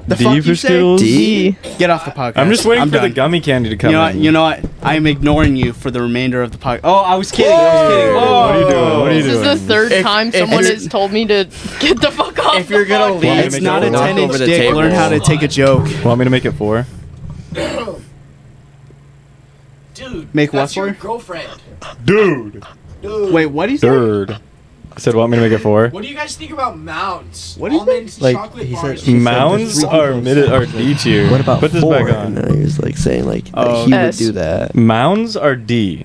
The D fuck for you say? Skittles? D. Get off the podcast. I'm just waiting I'm for the done. gummy candy to come. You know what? in. You know what? I'm ignoring you for the remainder of the podcast. Oh, I was kidding. I was kidding. Whoa. What are you doing? What are you This doing? is the third If- time if someone you're- has told me to get the fuck off. If you're gonna the leave, podcast. Wanna It's make not it a knock 10-inch over the dick. table. Learn how to take a joke. Want me to make it 4? Dude, Make what that's your for? girlfriend. Dude. Wait, what do you say? Third. I said, want me to make it 4? What do you guys think about Mounds? What do you Almond Like, chocolate he bars. said- he Mounds just are read are D tier. What about Put this 4? back on. No, he was like saying like that Oh. he S. would do that. Mounds are D.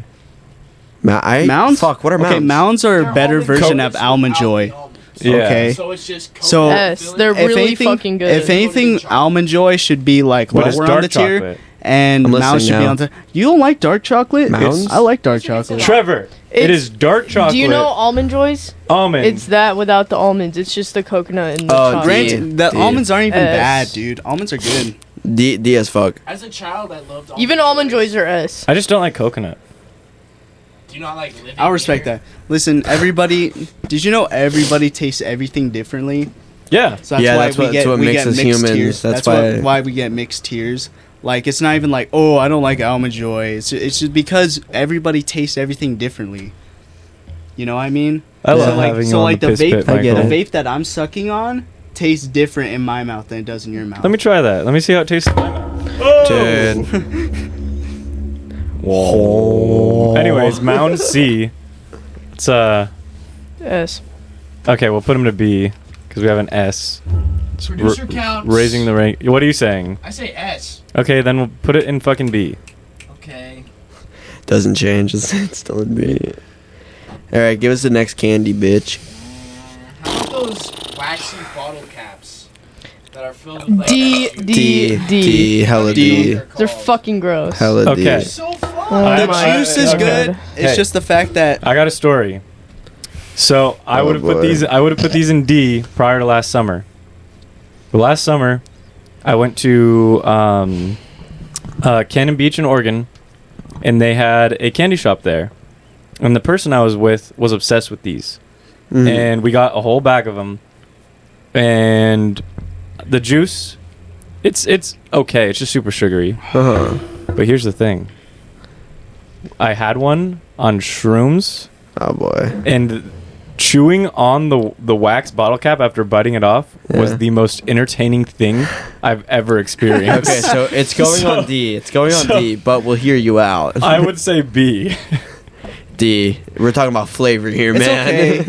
Mounds? Fuck, what are mounds? Okay, mounds are They're a better almond version chips of almond without joy. the almonds. Yeah. Okay. So it's just coconut So- Yes, filling. they're If really anything, fucking good. if anything, almond joy should be like What is lower on dark the tier, chocolate? and I'm mounds listening should be now. on the. You don't like dark chocolate? Mounds? I like dark chocolate. Trevor, it It's- is dark chocolate. Do you know almond joys? almond? It's that without the almonds. It's just the coconut and the Oh, chocolate. Granted, the D. almonds aren't even S. bad, dude. Almonds are good. D as fuck. As a child, I loved Even almond joys are S. I just don't like coconut. Do you not like living I'll respect here? that. Listen, everybody. Did you know everybody tastes everything differently? Yeah. So that's Yeah, why that's we what- get that's what we makes get us mixed humans. tiers. That's why we get mixed tiers. Like it's not even like, oh, I don't like almond joy. It's just because everybody tastes everything differently. You know what I mean? I Yeah. love like having so you on like the the piss vape, pit, I get the Michael. it. vape that I'm sucking on tastes different in my mouth than it does in your mouth. Let me try that. Let me see how it tastes. in my mouth. Dude. Whoa. Anyways, Mound C. It's S. okay. We'll put him to B because we have an S. It's Producer counts. raising the rank. What are you saying? I say S. Okay, then we'll put it in fucking B. Okay. Doesn't change. It's still in B. All right, give us the next candy, bitch. How about those waxy bottle caps that are filled with like D, juice? D, D. hella D. D. They're fucking gross. Hella D. Okay. So fun. Oh The my juice is okay. good. It's Hey. just the fact that I got a story. So I Oh, would have put boy. these. I would have put these in D prior to last summer. But last summer, I went to Cannon Beach in Oregon, and they had a candy shop there. And the person I was with was obsessed with these, Mhm. and we got a whole bag of them. And the juice, it's okay. It's just super sugary. Uh-huh. But here's the thing. I had one on shrooms. Oh boy. And chewing on the wax bottle cap after biting it off Yeah. was the most entertaining thing I've ever experienced. Okay, so it's going So- on D. It's going on so- D, but we'll hear you out. I would say B. D. We're talking about flavor here, it's man. okay.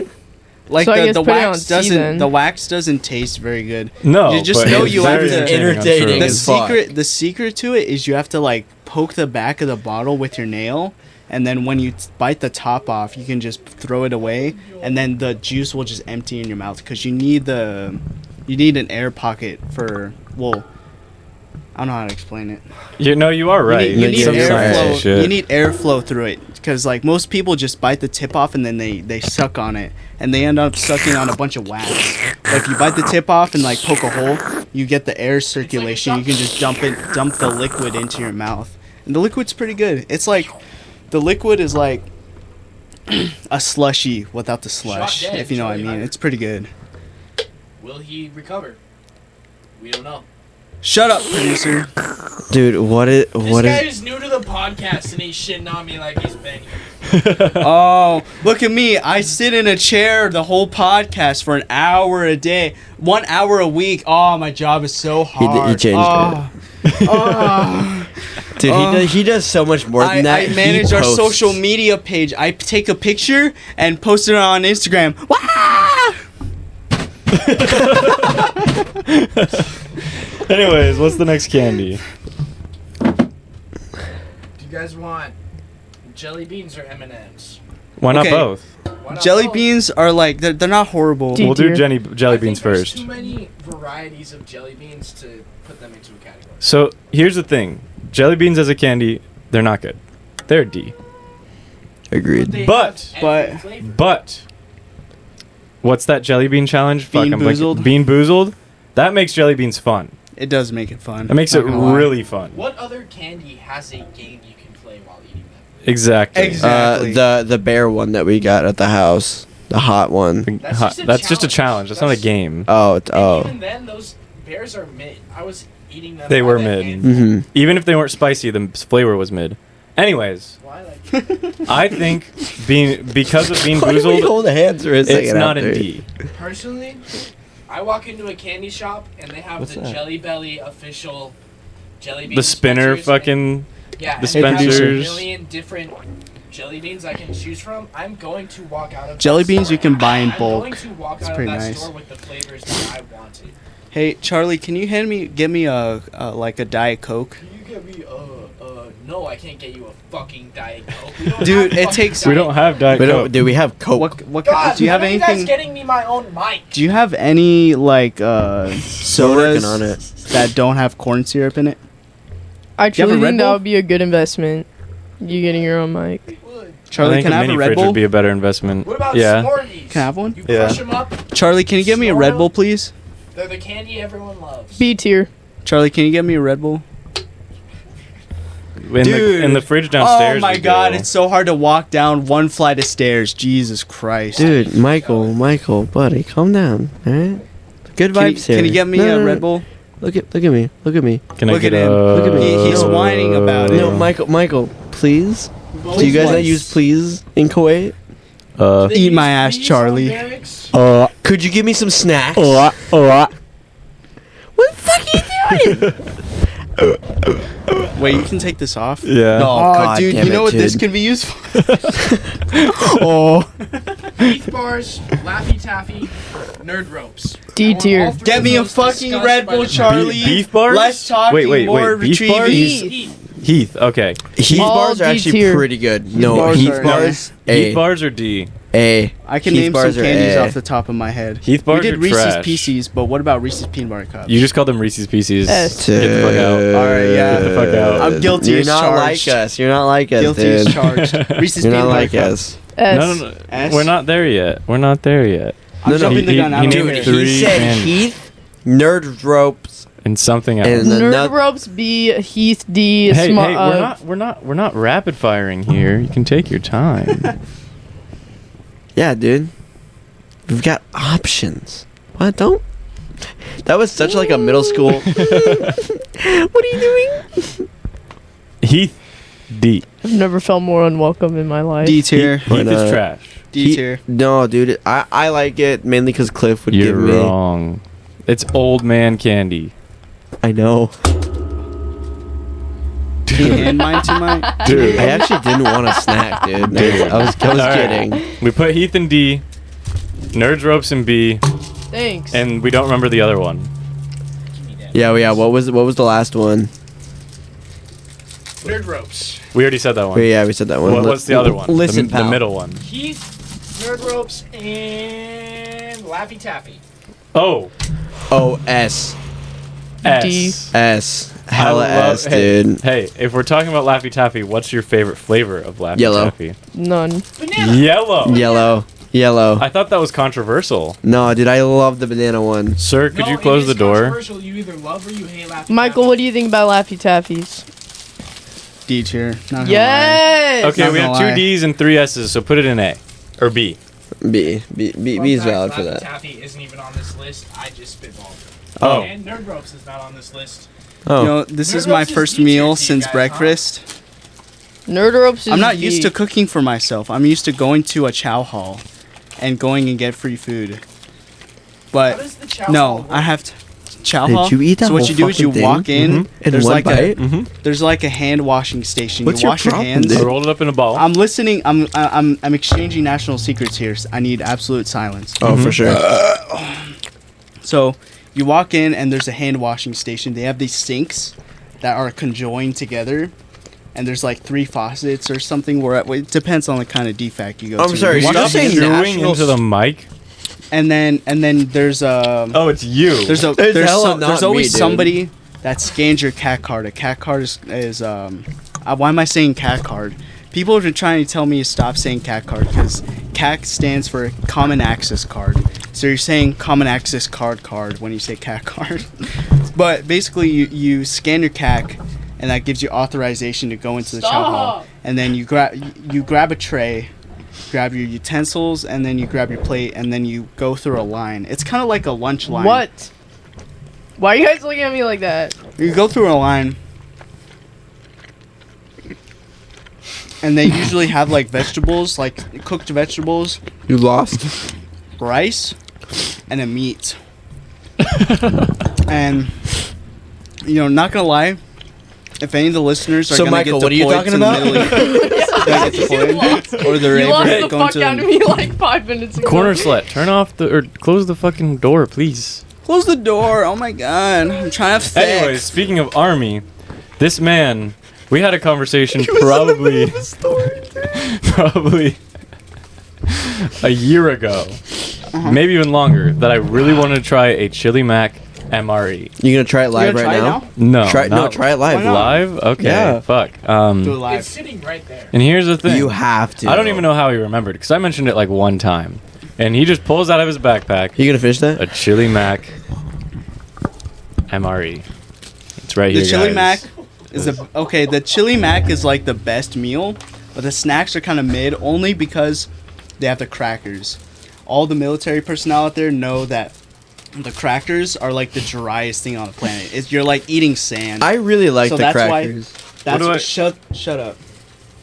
Like So I guess the put it on wax C doesn't then. the wax doesn't taste very good. No, You just but know it's you have very to- on Entertaining shrooms. as fuck. The secret to it is you have to like poke the back of the bottle with your nail, and then when you bite the top off, you can just throw it away, and then the juice will just empty in your mouth because you need an air pocket for I don't know how to explain it. You know, you are right. You need, Some science airflow. shit. You need airflow through it because like most people just bite the tip off and then they suck on it and they end up sucking on a bunch of wax. But if you bite the tip off and like poke a hole, you get the air circulation. You can just dump the liquid into your mouth, and the liquid's pretty good. It's like the liquid is like a slushy without the slush, Shot dead, if you know what I Joey mean. Hunter. It's pretty good. Will he recover? We don't know. Shut up, producer. Dude, what is This what guy is is new to the podcast and he's shitting on me like he's been here. Oh, look at me. I sit in a chair the whole podcast for an hour a day, 1 hour a week. Oh, my job is so hard. he changed oh. Oh. Dude, he does so much more than that. I He manage our posts. social media page. I take a picture and post it on Instagram. Wah! Anyways, what's the next candy? Do you guys want jelly beans or M&Ms? Why not Okay. both? Why not Jelly both? beans are like they're not horrible. Dude. We'll do dear. jelly I beans think there's first. too many varieties of jelly beans to put them into a category. So here's the thing: jelly beans as a candy, they're not good. They're D. Agreed. They But- have but- every flavor. But what's that jelly bean challenge? Bean I'm blanking. Boozled? Bean Boozled. That makes jelly beans fun. It does make it fun. That makes Not it gonna lie. really fun. What other candy has a game you can play while eating them? Exactly. Exactly. The bear one that we got at the house, the hot one. That's just a challenge. That's not a game. Oh, And oh. even then, those bears are mid. I was eating them. They by were the mid. handful. Mm-hmm. Even if they weren't spicy, the flavor was mid. Anyways, Why like I think because of Bean Why do we Boozled, hold hands for a second it's not in after? D. personally, I walk into a candy shop and they have What's the that? Jelly Belly official jelly bean The spinner dispensers, fucking. and, yeah, and they have dispensers. a million different jelly beans I can choose from, I'm going to walk out of Jelly that beans store. you can buy in I'm bulk. going to walk It's out of pretty that nice. store with the flavors that I wanted. Hey, Charlie, can you get me a like a Diet Coke? Can you get me no, I can't get you a fucking Diet Coke. We don't Dude, have it fucking takes- We don't have Diet We Coke. don't, do we have Coke? What God, do you have when are you guys anything? getting me my own mic? Do you have any like We're working sodas on it. that don't have corn syrup in it? I Do you have a truly Red think that Bull? would be a good investment. You getting your own mic. Charlie, I think can a I have mini a Red fridge Bull? would be a better investment. What about Yeah. Smarties? Can I have one? You Yeah. crush them up. Charlie, can you get me a Red Bull, please? They're the candy everyone loves. B tier. Charlie, can you get me a Red Bull? In the fridge downstairs. Oh my we God, do. it's so hard to walk down one flight of stairs. Jesus Christ. Dude, Michael, buddy, calm down. All right. Good Can you, vibes here. can you get me No, a no, Red no. Bull? Look at me. Look at me. Can I Look get at him. Look at me. He's whining about it. No, Michael, please. Do you guys not use please in Kuwait? Eat my ass, Charlie. Could you give me some snacks? What the fuck are you doing? Wait, you can take this off? Yeah. Oh, God dude, damn you know it, what this dude. can be used for? Oh. Beef bars, Laffy Taffy, Nerd Ropes. D tier. All three Get of me a those fucking discussed Red by Bull, the- Charlie. Beef bars? Less talking, Wait, more beef retrieving. bars? Heath. Heath. Okay. Heath All bars are D actually tier. pretty good. No, bars Heath are- bars. Heath A. bars or D? A. I can Heath name bars some are candies A. off the top of my head. Heath We bars did are Reese's trash. Pieces, but what about Reese's Peanut Butter Cups? You just called them Reese's Pieces. S. Get the fuck out. Alright, yeah. Get the fuck out. I'm guilty You're as not charged. like us. You're not like us, Guilty dude. as charged. Reese's You're Peanut not Butter like Cups. us. S. No. S? We're not there yet. We're not there yet. I'm No, no. jumping the He- gun he out. named Dude, here. three he said candies. Heath, Nerd Ropes, And something else. and Nerd another. ropes B, Heath D, Hey, Sma- we're not rapid firing here. You can take your time. Yeah, dude. We've got options. What? Don't. That was such like a middle school. What are you doing? Heath D. I've never felt more unwelcome in my life. D tier. Heath Why is not? trash. D tier. No, dude. I like it mainly because Cliff would You're give me. wrong. It's old man candy. I know. Can you hand mine to my? Dude. I actually didn't want a snack, dude. I was Alright. kidding. We put Heath in D, Nerds Ropes in B, Thanks. and we don't remember the other one. Yeah, yeah. What was the last one? Nerd Ropes. We already said that one. Yeah, we said that one. What's the other one? Listen, the pal. middle one. Heath, Nerd Ropes, and Laffy Taffy. Oh, Oh, S. S. S. I Hella love- S, hey, dude. Hey, if we're talking about Laffy Taffy, what's your favorite flavor of Laffy Yellow. Taffy? None. Banana. Yellow. Yellow. Yellow. I thought that was controversial. No, dude, I love the banana one. Sir, could No, you close it the is door? controversial. You either love or you hate Laffy Michael, Taffy. what do you think about Laffy Taffies? D tier. Not gonna lie. Yes. Okay, Not we have gonna lie. 2 D's and 3 S's, so put it in A. Or B. B Fun is fact, valid for Laffy that. Taffy isn't even on this list. I just spitballed. Oh. And Nerd Ropes is not on this list. Oh. You know, this Nerd is my Ropes is first D tier meal to you since guys, huh? breakfast. Nerd ropes is I'm not D. used to cooking for myself. I'm used to going to a chow hall and going and get free food. How But does the chow hall no, work? I have to chow Did hall. you eat that so what whole you do is you fucking walk thing? in. In There's one like bite? there's like a hand washing station. What's you your wash your problem, hands. dude? I rolled it up in a ball. I'm listening. I'm exchanging national secrets here. So I need absolute silence. Oh, for sure. So you walk in and there's a hand washing station. They have these sinks that are conjoined together, and there's like 3 faucets or something. Where it depends on the kind of defect you go I'm to. sorry, You did wash you Stop your say hands, chewing national into the mic. and then there's Oh, it's you. there's a There's hella not there's me, always dude. somebody that scans your CAT card. A CAT card is why am I saying CAT card? People have been trying to tell me to stop saying CAT card because CAT stands for Common Access Card. So you're saying Common Access Card when you say CAT card. But basically you scan your CAC and that gives you authorization to go into the chow hall. And then you grab a tray, grab your utensils, and then you grab your plate, and then you go through a line. It's kind of like a lunch line. What? Why are you guys looking at me like that? You go through a line, and they usually have like vegetables, like cooked vegetables, You lost. rice, and a meat. And not gonna lie, If any of the listeners are So, gonna Michael, get what are you deployed talking to the about? Middle East, gonna get deployed, or they're You able lost to the go fuck into out of me like 5 minutes ago. Corner slut, turn off or close the fucking door, please. Close the door. Oh my god, I'm trying to have sex. Anyways, speaking of army, this man, we had a conversation probably a year ago, maybe even longer, that I really wanted to try a Chili Mac MRE. You gonna try it live gonna right try it now? No, Try not it live. Why not? live. Okay, Yeah. fuck. Do it It's live. sitting right there. And here's the thing. You have to. I don't even know how he remembered because I mentioned it like one time, and he just pulls out of his backpack You gonna finish that? a Chili Mac MRE. It's right The here, chili guys. mac is okay. The chili mac is like the best meal, but the snacks are kind of mid only because they have the crackers. All the military personnel out there know that the crackers are like the driest thing on the planet. You're like eating sand. I really like So the that's why- crackers. That's do I- shut up.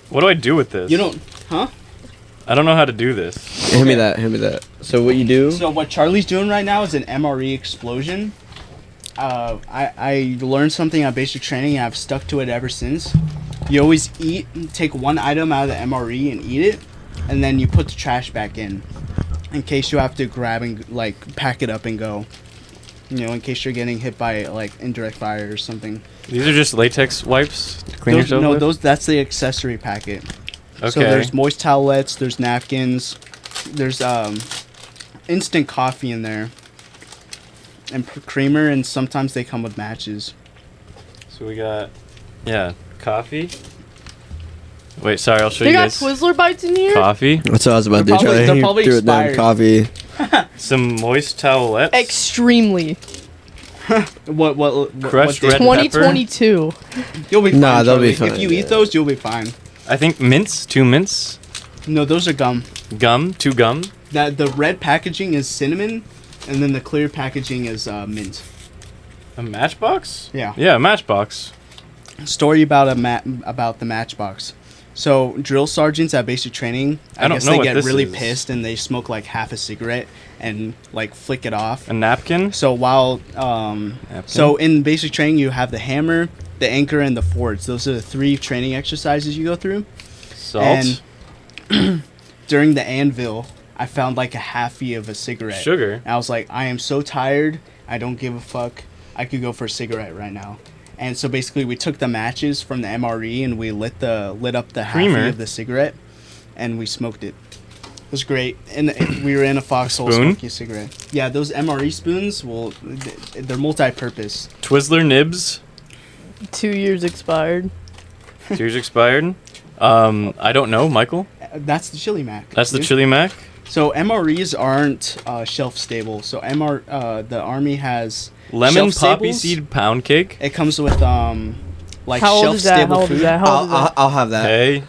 What do I do with this? You don't, huh? I don't know how to do this. Hand me that. Hand me that. So what you do? So what Charlie's doing right now is an MRE explosion. I learned something on basic training and I've stuck to it ever since. You always take one item out of the MRE and eat it, and then you put the trash back in case you have to grab and like pack it up and go. You know, in case you're getting hit by like indirect fire or something. These are just latex wipes to clean yourself No, with? that's the accessory packet. Okay. So there's moist towelettes, there's napkins, there's instant coffee in there, and creamer, and sometimes they come with matches. So we got, coffee. Wait, sorry, I'll show They you got guys. Twizzler bites in here. Coffee, That's what I was about to do. They're Charlie. probably Threw it down. expired. Coffee. some moist towelettes. Extremely. What Crushed day? red 2022. You'll be fine. Nah, they'll be Charlie. fine, If you eat yeah. those, you'll be fine. I think mints, 2 mints. No, those are gum. Gum, 2 gum. The red packaging is cinnamon, and then the clear packaging is mint. A matchbox? Yeah. Yeah, a matchbox. Story about about the matchbox. So drill sergeants at basic training, I I don't guess know they what get this really is. pissed and they smoke like half a cigarette and like flick it off. A napkin. So while so in basic training you have the hammer, the anchor, and the forge. Those are the 3 training exercises you go through. Salt. And during the anvil, I found like a halfie of a cigarette. Sugar. And I was like, I am so tired. I don't give a fuck. I could go for a cigarette right now. And so basically, we took the matches from the MRE and we lit up the Creamer. halfie of the cigarette, and we smoked it. It was great. And we were in a foxhole Spoon? smoking a cigarette. Yeah, those MRE spoons, they're multi-purpose. Twizzler nibs. 2 years expired. 2 years expired. I don't know, Michael. That's the chili mac. That's the dude. chili mac. So MREs aren't shelf stable. So the Army has Lemon shelf poppy stables. seed pound cake. It comes with like How old shelf is that? stable How old food. is that? How old is that? I'll have that. Hey,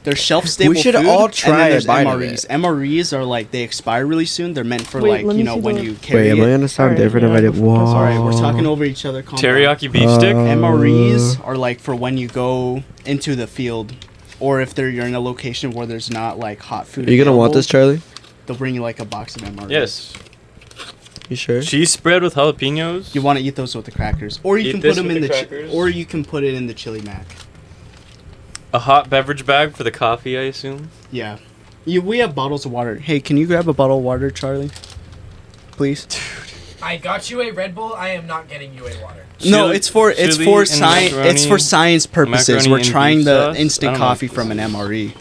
There's shelf stable. We should food, all and try then a there's bite of MREs. it. MREs are like they expire really soon. They're meant for Wait, like let you me know see when the- you carry Wait, am I it. gonna sound Alright, different yeah, if I did? that's Whoa. Sorry, we're talking over each other. Calm down. teriyaki beef stick. MREs are like for when you go into the field, or if you're in a location where there's not like hot food. Are you gonna want available, this, Charlie? They'll bring you like a box of MREs. Yes. You sure? Cheese spread with jalapenos. You want to eat those with the crackers, or you Eat can this put them with in the the crackers? or you can put it in the chili mac. A hot beverage bag for the coffee, I assume. Yeah. We have bottles of water. Hey, can you grab a bottle of water, Charlie? Please. I got you a Red Bull. I am not getting you a water. No, Chili- it's for chili and science. It's for macaroni- science purposes. macaroni We're and trying beef the sauce? I instant don't know coffee if from an this is- MRE.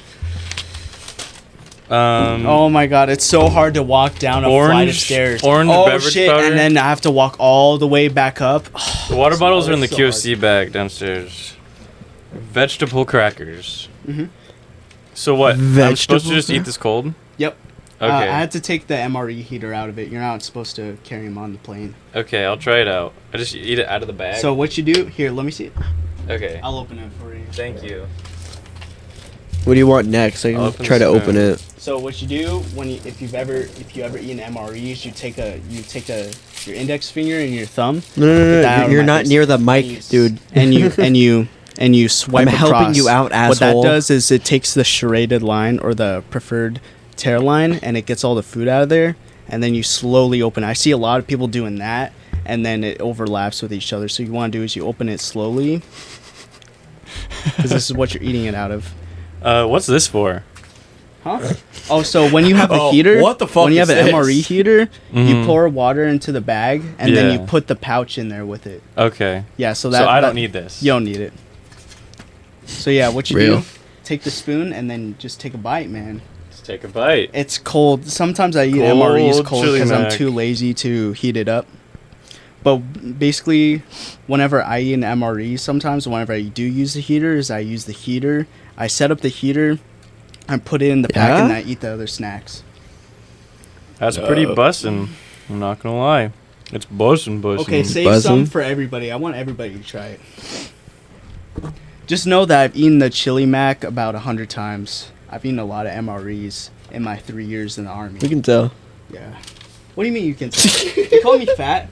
Oh, Oh my god, it's so hard to walk down a flight of Orange- stairs. orange oh beverage shit! powder? And then I have to walk all the way back up. the water bottles are in the so QFC bag downstairs. Vegetable crackers. Mhm. So what? I'm supposed to Vegetable just eat this cold? Yep. Okay. I had to take the MRE heater out of it. You're not supposed to carry them on the plane. Okay, I'll try it out. I just eat it out of the bag. So what you do here? Let me see it. okay. I'll open it for you. Thank you. What do you want next? I I'll can open try the to open spoon. it. So what you do if you ever eaten MREs, you take your index finger and your thumb. No, Get that out of You're my not face. near the and mic, you- dude. And you swipe I'm across. helping you out, What that asshole. does is it takes the serrated line or the preferred tear line and it gets all the food out of there, and then you slowly open it. I see a lot of people doing that, and then it overlaps with each other. So what you want to do is you open it slowly, because this is what you're eating it out of. What's this for? Huh? Oh, so when you have the Oh, heater, what the fuck when you is have an this? MRE heater, you Mhm. pour water into the bag and then Yeah. you put the pouch in there with it. Okay. Yeah, so So I that don't need this. You don't need it. So yeah, what you Real. do? Take the spoon and then just take a bite, man. Let's take a bite. It's cold. Sometimes I eat Cold MREs cold chili because I'm mac. too lazy to heat it up. But basically, whenever I eat an MRE, sometimes whenever I do use the heater, is I use the heater. I set up the heater, I put it in the pack, Yeah? and then I eat the other snacks. That's pretty bussin'. I'm not gonna lie. It's bussin'. Okay, save Buzzing? some for everybody. I want everybody to try it. Just know that I've eaten the chili mac about 100 times. I've eaten a lot of MREs in my 3 years in the army. We can tell. Yeah. What do you mean you can? You call me fat?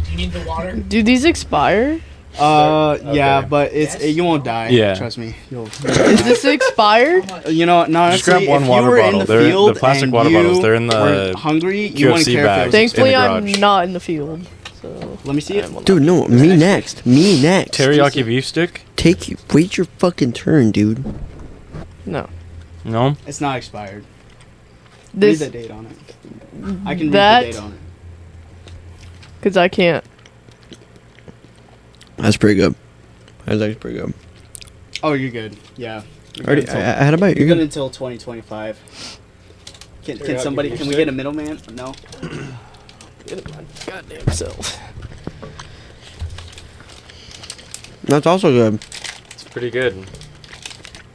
You need the water? Do these expire? Yeah, Okay. but Yes? you won't die. Yeah. Trust me. You'll. Is this expired? You know, no, Just honestly, grab one if water you were bottle. in the They're- the field plastic and water you bottles, they're in the were hungry, you wouldn't QFC care if it bags. was. Thankfully, I'm garage. not in the field. So Let me see it. I will not Dude, no, me next. Me next. Teriyaki beef stick? Wait your fucking turn, dude. No. No. It's not expired. This, Read the date on it. I can That- read the date on it. because I can't. That's pretty good. That's actually pretty good. Oh, you're good. Yeah. You're Already, good I until, had a bite. you're You're good good. until 2025. Can Teriyaki somebody? beef Can we stick? get a middleman? No. Goddamn self. That's also good. It's pretty good.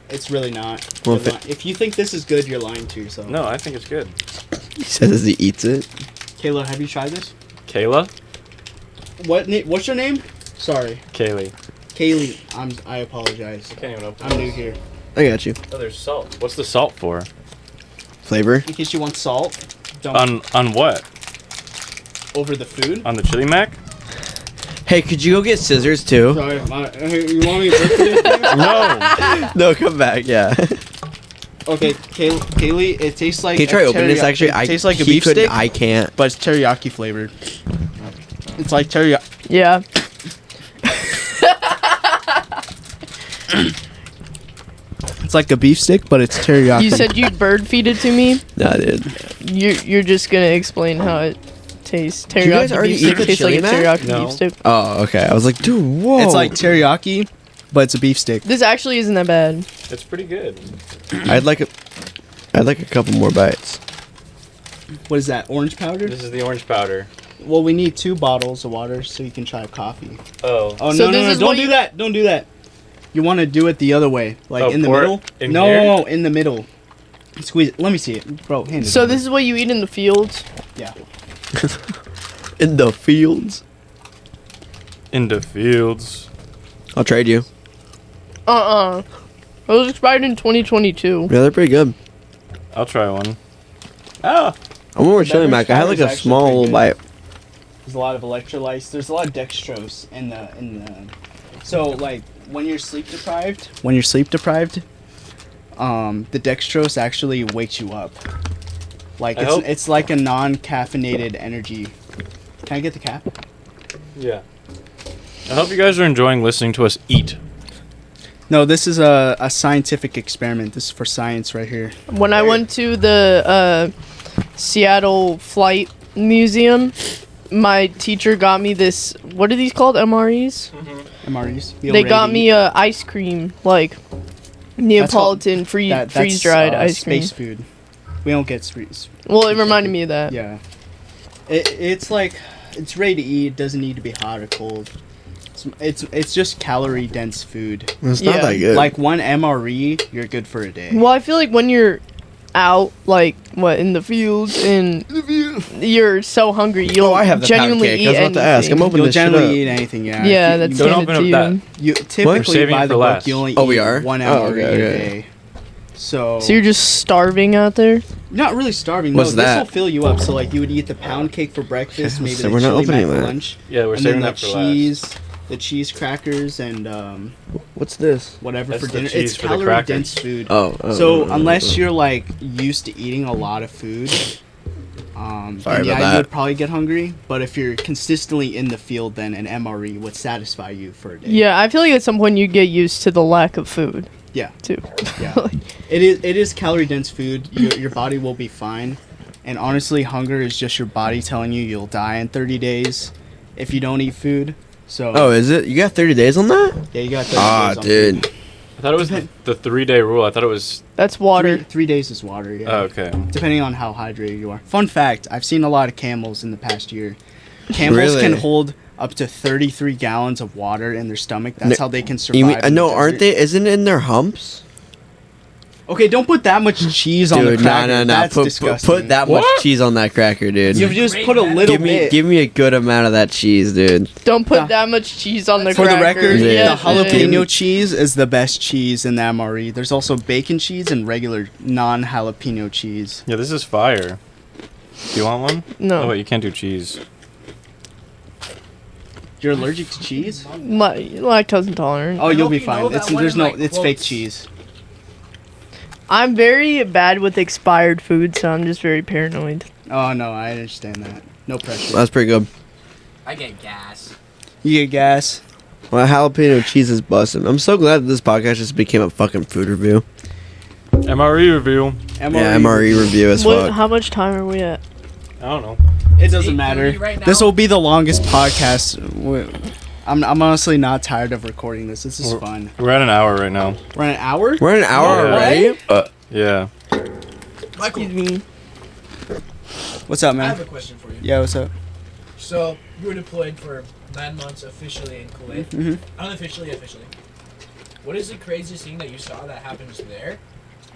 It's really not. Well, You're if you think this is good, you're lying to yourself. No, I think it's good. He says as he eats it. Kayla, have you tried this? Kayla? What's your name? Sorry, Kaylee. Kaylee. I apologize. Can't even open I'm new here. I got you. Oh, there's salt. What's the salt for? Flavor. In case you want salt, don't On what? over the food. On the chili mac? Hey, could you go get scissors too? Sorry, you want me to break it for you? No. No, come back. Yeah. Okay, Kaylee, it tastes like. Can you try opening this? Actually, it tastes like a he beef couldn't- stick, I can't. but it's teriyaki flavored. It's like teriyaki. Yeah. It's like a beef stick, but it's teriyaki. You said you'd bird feed it to me. No, dude. You're just gonna explain how it tastes. you guys Teriyaki already beef eat stick the tastes like a chili mac? teriyaki No. beef stick. Oh, okay. I was like, dude, whoa. It's like teriyaki, but it's a beef stick. This actually isn't that bad. It's pretty good. I'd like a couple more bites. What is that? Orange powder? This is the orange powder. Well, we need 2 bottles of water so you can try coffee. Oh. Oh So no, this no, no! is Don't what do you- that! Don't do that! You want to do it the other way, like Oh, in the pour it middle. in No, here? in the middle. Squeeze it. Let me see it, bro. Hand it. So over. this is what you eat in the fields. Yeah. In the fields. In the fields. I'll trade you. It was expired in 2022. Yeah, they're pretty good. I'll try one. Ah. I want more chili Beverage mac. I had like powder's a actually small pretty little good. bite. There's a lot of electrolytes. There's a lot of dextrose in the. So like when you're sleep deprived. The dextrose actually wakes you up. Like I hope- it's like a non-caffeinated energy. Can I get the cap? Yeah. I hope you guys are enjoying listening to us eat. No, this is a scientific experiment. This is for science right here. When I went to the Seattle Flight Museum, my teacher got me this. What are these called? MREs. MREs. They got me ice cream, like Neapolitan freeze dried ice cream. space food. We don't get space. Well, it reminded me of that. Yeah. It's like it's ready to eat. It doesn't need to be hot or cold. It's just calorie dense food. It's Yeah. not that good. Like 1 MRE, you're good for a day. Well, I feel like when you're out, like in the fields, and you're so hungry, you'll I have the pound genuinely cake. eat I was about to ask. anything. I'm open You'll this shit generally up. eat anything. Yeah. Yeah, If that's you, Don't handed open to up you. that. you typically saving by it the for book. last. You only Oh, eat we are? 1 Oh, MRE okay, a okay. day. So So you're just starving out there. not really starving. What's no, that? this will fill you up. So like you would eat the pound cake for breakfast, maybe So the we're not chili mac opening for that. lunch, Yeah, we're and saving then the that for last. cheese, the cheese crackers, and What's this? whatever That's for the dinner. cheese It's for the calorie crackers. dense food. Oh. So unless you're like used to eating a lot of food, Sorry and yeah, about you that. would probably get hungry. But if you're consistently in the field, then an MRE would satisfy you for a day. Yeah, I feel like at some point you get used to the lack of food. Yeah. Too. Yeah. It is calorie dense food. Your body will be fine. And honestly, hunger is just your body telling you you'll die in 30 days if you don't eat food. So Oh, is it? You got 30 days on that? yeah, you got 30 Ah, days on dude. food. I thought it was the 3-day rule. I thought it was. That's water. 3 days is water. Yeah. Oh, okay. Depending on how hydrated you are. Fun fact: I've seen a lot of camels in the past year. Camels Really? can hold up to 33 gallons of water in their stomach. That's No, how they can survive. You mean, in the no, aren't desert. they? Isn't it in their humps? Okay, don't put that much cheese on the Dude, cracker. no. That's Put disgusting. that much cheese on that cracker, dude. You just put a little bit. Give me a good amount of that cheese, dude. Don't put The- that much cheese on the For the cracker. record, Yeah. the man. jalapeno cheese is the best cheese in the MRE. There's also bacon cheese and regular non-jalapeno cheese. Yeah, this is fire. Do you want one? No. Oh wait, you can't do cheese. You're allergic to cheese? Lactose intolerant. Oh, you'll be hope you know fine. that It's one there's in, no like, it's fake quotes. cheese. I'm very bad with expired food, so I'm just very paranoid. Oh no, I understand that. No pressure. That's pretty good. I get gas. You get gas. Well, jalapeno cheese is busting. I'm so glad that this podcast just became a fucking food review. MRE review. MRE. Yeah, MRE review as fuck. How much time are we at? I don't know. It doesn't matter. 8:30 right now. This will be the longest podcast. I'm honestly not tired of recording this. This is We're- fun. We're at an hour right now. We're at an hour. We're at an hour Yeah. already? Yeah. Michael, Excuse me. What's up, I man? have a question for you. Yeah, what's up? So, you were deployed for 9 months officially in Kuwait. Mm-hmm. Unofficially, officially. What is the craziest thing that you saw that happens there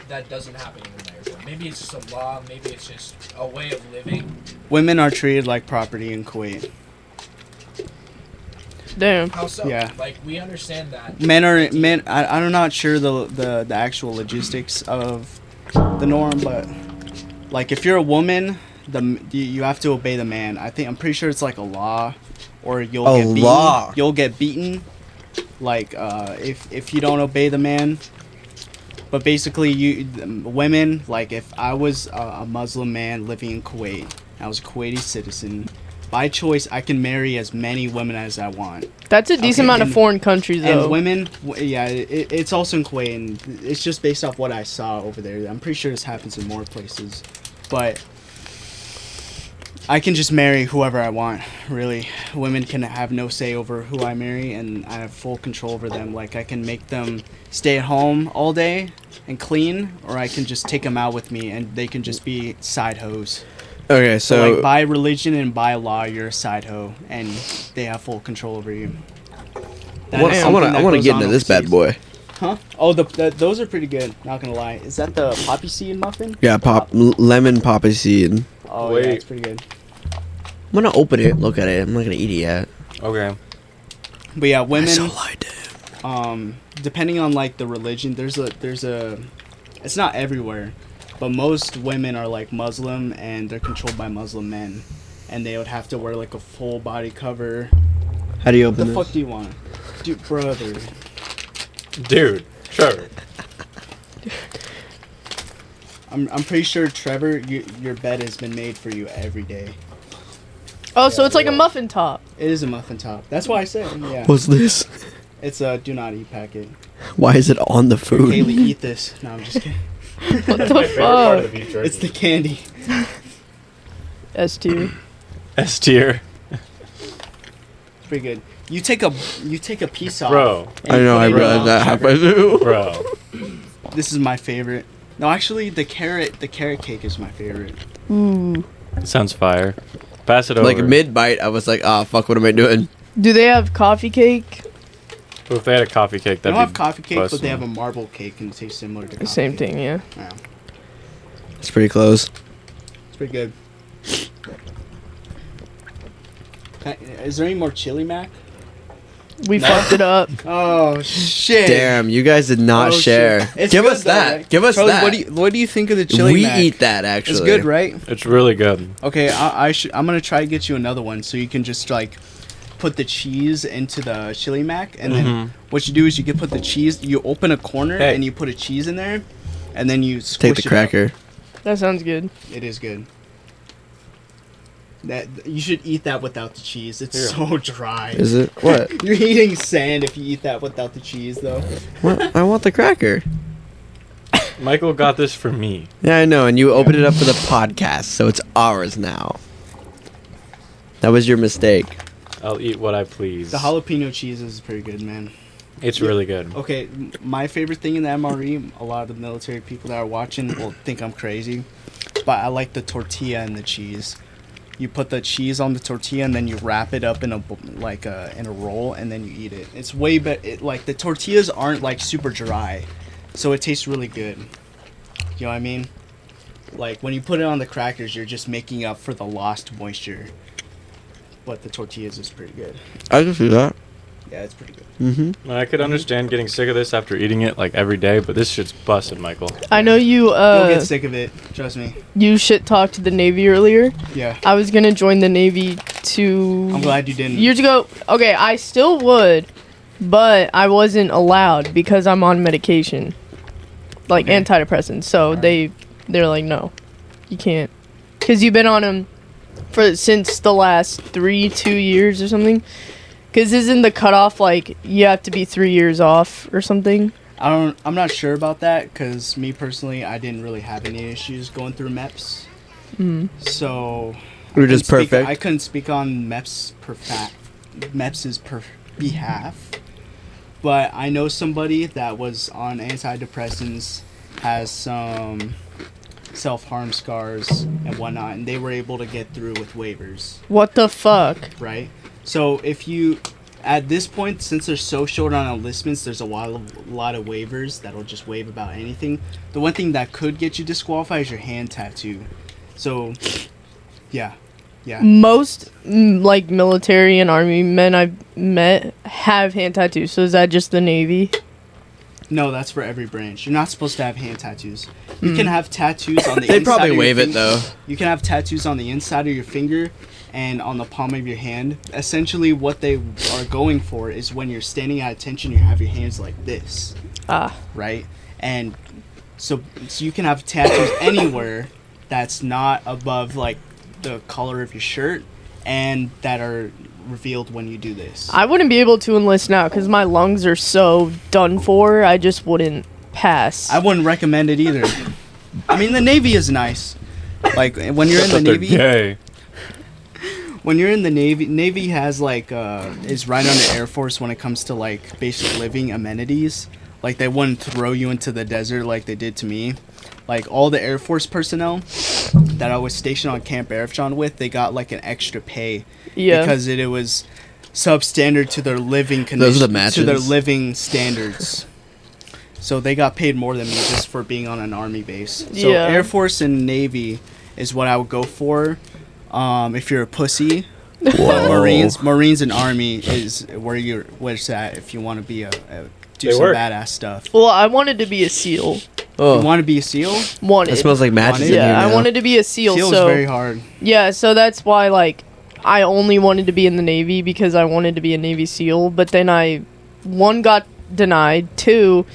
that doesn't happen in America? Maybe it's just a law, maybe it's just a way of living. Women are treated like property in Kuwait. Damn. How so? Yeah. Like, we understand that. Men. I'm not sure the actual logistics of the norm, but like if you're a woman, you have to obey the man. I'm pretty sure it's like a law, or you'll A get beaten. law? You'll get beaten, like if you don't obey the man. But basically, women, like if I was a Muslim man living in Kuwait, I was a Kuwaiti citizen. By choice, I can marry as many women as I want. That's a decent Okay, amount of and- foreign countries, though. And women, yeah, it's also in Kuwait, and it's just based off what I saw over there. I'm pretty sure this happens in more places, but I can just marry whoever I want. Really, women can have no say over who I marry, and I have full control over them. Like I can make them stay at home all day and clean, or I can just take them out with me, and they can just be side hoes. Okay, So so like by religion and by law, you're a side hoe, and they have full control over you. That is I something want that to goes get on into this bad overseas. boy. Huh? Oh, those are pretty good. Not gonna lie. Is that the poppy seed muffin? Yeah, lemon poppy seed. Oh Wait. yeah, it's pretty good. I'm gonna open it, look at it. I'm not gonna eat it yet. Okay. But yeah, women. light. Depending on like the religion, there's a. It's not everywhere, but most women are like Muslim and they're controlled by Muslim men, and they would have to wear like a full body cover. How do you What the open this? fuck do you want, dude, brother? Dude, Trevor. I'm pretty sure Trevor, your bed has been made for you every day. Oh, so it's like a muffin top. It is a muffin top. That's why I said, yeah. What's this? It's a do not eat packet. Why is it on the food? Kaylee, eat this. No, I'm just kidding. What the fuck? It's the candy. S tier. S tier. It's pretty good. You take a piece off. Bro. and I you know, put I it realized on that Trevor. halfway through. Bro. This is my favorite. No, actually, the carrot cake is my favorite. Ooh. Sounds fire. Pass it over. Like mid bite, I was like, "Ah, fuck, what am I doing?" Do they have coffee cake? Well, if they had a coffee cake, They that'd don't be have coffee cake, but bussin'. they have a marble cake and it tastes similar to coffee Same cake. thing, yeah. Yeah, It's pretty close. it's pretty good. Is there any more chili, Mac? We No. fucked it up. Oh shit! Damn, you guys did not Oh, share. shit. It's Give good us though, that. right? Give us Charlie, that. What do you think of the chili? we Mac? eat that actually. It's good, right? It's really good. Okay, I'm gonna try to get you another one so you can just like put the cheese into the chili mac, and then what you do is you can put the cheese. You open a corner Hey. and you put a cheese in there, and then you Take squish the it up. cracker. That sounds good. It is good. That you should eat that without the cheese. It's Yeah. so dry. Is it what? You're eating sand if you eat that without the cheese, though. What? I want the cracker. Michael got this for me. Yeah, I know, and you opened it up for the podcast, so it's ours now. That was your mistake. I'll eat what I please. The jalapeno cheese is pretty good, man. It's really good. Okay, my favorite thing in the MRE, a lot of the military people that are watching will think I'm crazy, but I like the tortilla and the cheese. You put the cheese on the tortilla and then you wrap it up in in a roll and then you eat it. It's way better. Like the tortillas aren't like super dry, so it tastes really good. You know what I mean? Like when you put it on the crackers, you're just making up for the lost moisture. But the tortillas is pretty good. I can see that. Yeah, it's pretty good. Mm-hmm. I could understand getting sick of this after eating it like every day, but this shit's busted, Michael. I know you You'll get sick of it. Trust me. you shit talked the Navy earlier. Yeah. I was gonna join the Navy I'm glad you didn't. years ago. Okay, I still would, but I wasn't allowed because I'm on medication, like Okay. antidepressants. So they're like, no, you can't, because you've been on them since the last 2 years or something. Because isn't the cutoff like you have to be 3 years off or something? I'm not sure about that because me personally, I didn't really have any issues going through MEPS. So We're just I perfect. couldn't speak on MEPS's behalf, but I know somebody that was on antidepressants, has some self-harm scars and whatnot, and they were able to get through with waivers, What the fuck? right? So if you, at this point, since they're so short on enlistments, there's a lot of waivers that'll just waive about anything. The one thing that could get you disqualified is your hand tattoo. So, yeah. Most like military and army men I've met have hand tattoos. So is that just the Navy? No, that's for every branch. You're not supposed to have hand tattoos. You can have tattoos on the They'd inside probably of your waive it finger. though. You can have tattoos on the inside of your finger and on the palm of your hand. Essentially, what they are going for is when you're standing at attention, you have your hands like this, right? And so you can have tattoos anywhere that's not above like the color of your shirt and that are revealed when you do this. I wouldn't be able to enlist now because my lungs are so done for. I just wouldn't pass. I wouldn't recommend it either. I mean, the Navy is nice. Like when you're in the But they're Navy, gay. when you're in the Navy has like is right under Air Force when it comes to like basic living amenities. Like they wouldn't throw you into the desert like they did to me. Like all the Air Force personnel that I was stationed on Camp Arifjan with, they got like an extra pay Yeah. because it was substandard to their living Those are the conditions, to their matches. living standards. So they got paid more than me just for being on an army base. So Yeah. Air Force and Navy is what I would go for. If you're a pussy, but Marines and Army is where it's at if you want to be do They some work. badass stuff. Well, I wanted to be a SEAL. You Oh, want to be a SEAL? Wanted. that smells like matches in here yeah, I now. wanted to be a SEAL. SEAL is so very hard. yeah, so that's why like I only wanted to be in the Navy because I wanted to be a Navy SEAL. But then one got denied. Two,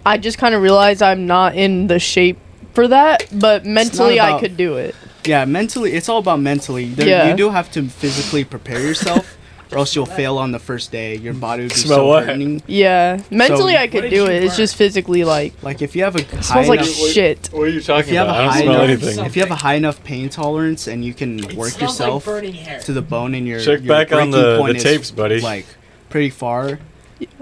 I just kind of realized I'm not in the shape for that. But mentally, I about- could do it. Yeah, mentally, it's all about mentally. Yeah. You do have to physically prepare yourself, or else you'll fail on the first day. Your body would be Smell so what? burning. Yeah, mentally I what could did do you it. It's burn? just physically like Like if you have a it high smells like enough, shit. What are you talking if you have a about? I don't high smell enough, anything. if you have a high enough pain tolerance and you can It work smells yourself like burning hair. to the bone and your Check your back on breaking the point is, tapes, buddy. Like pretty far,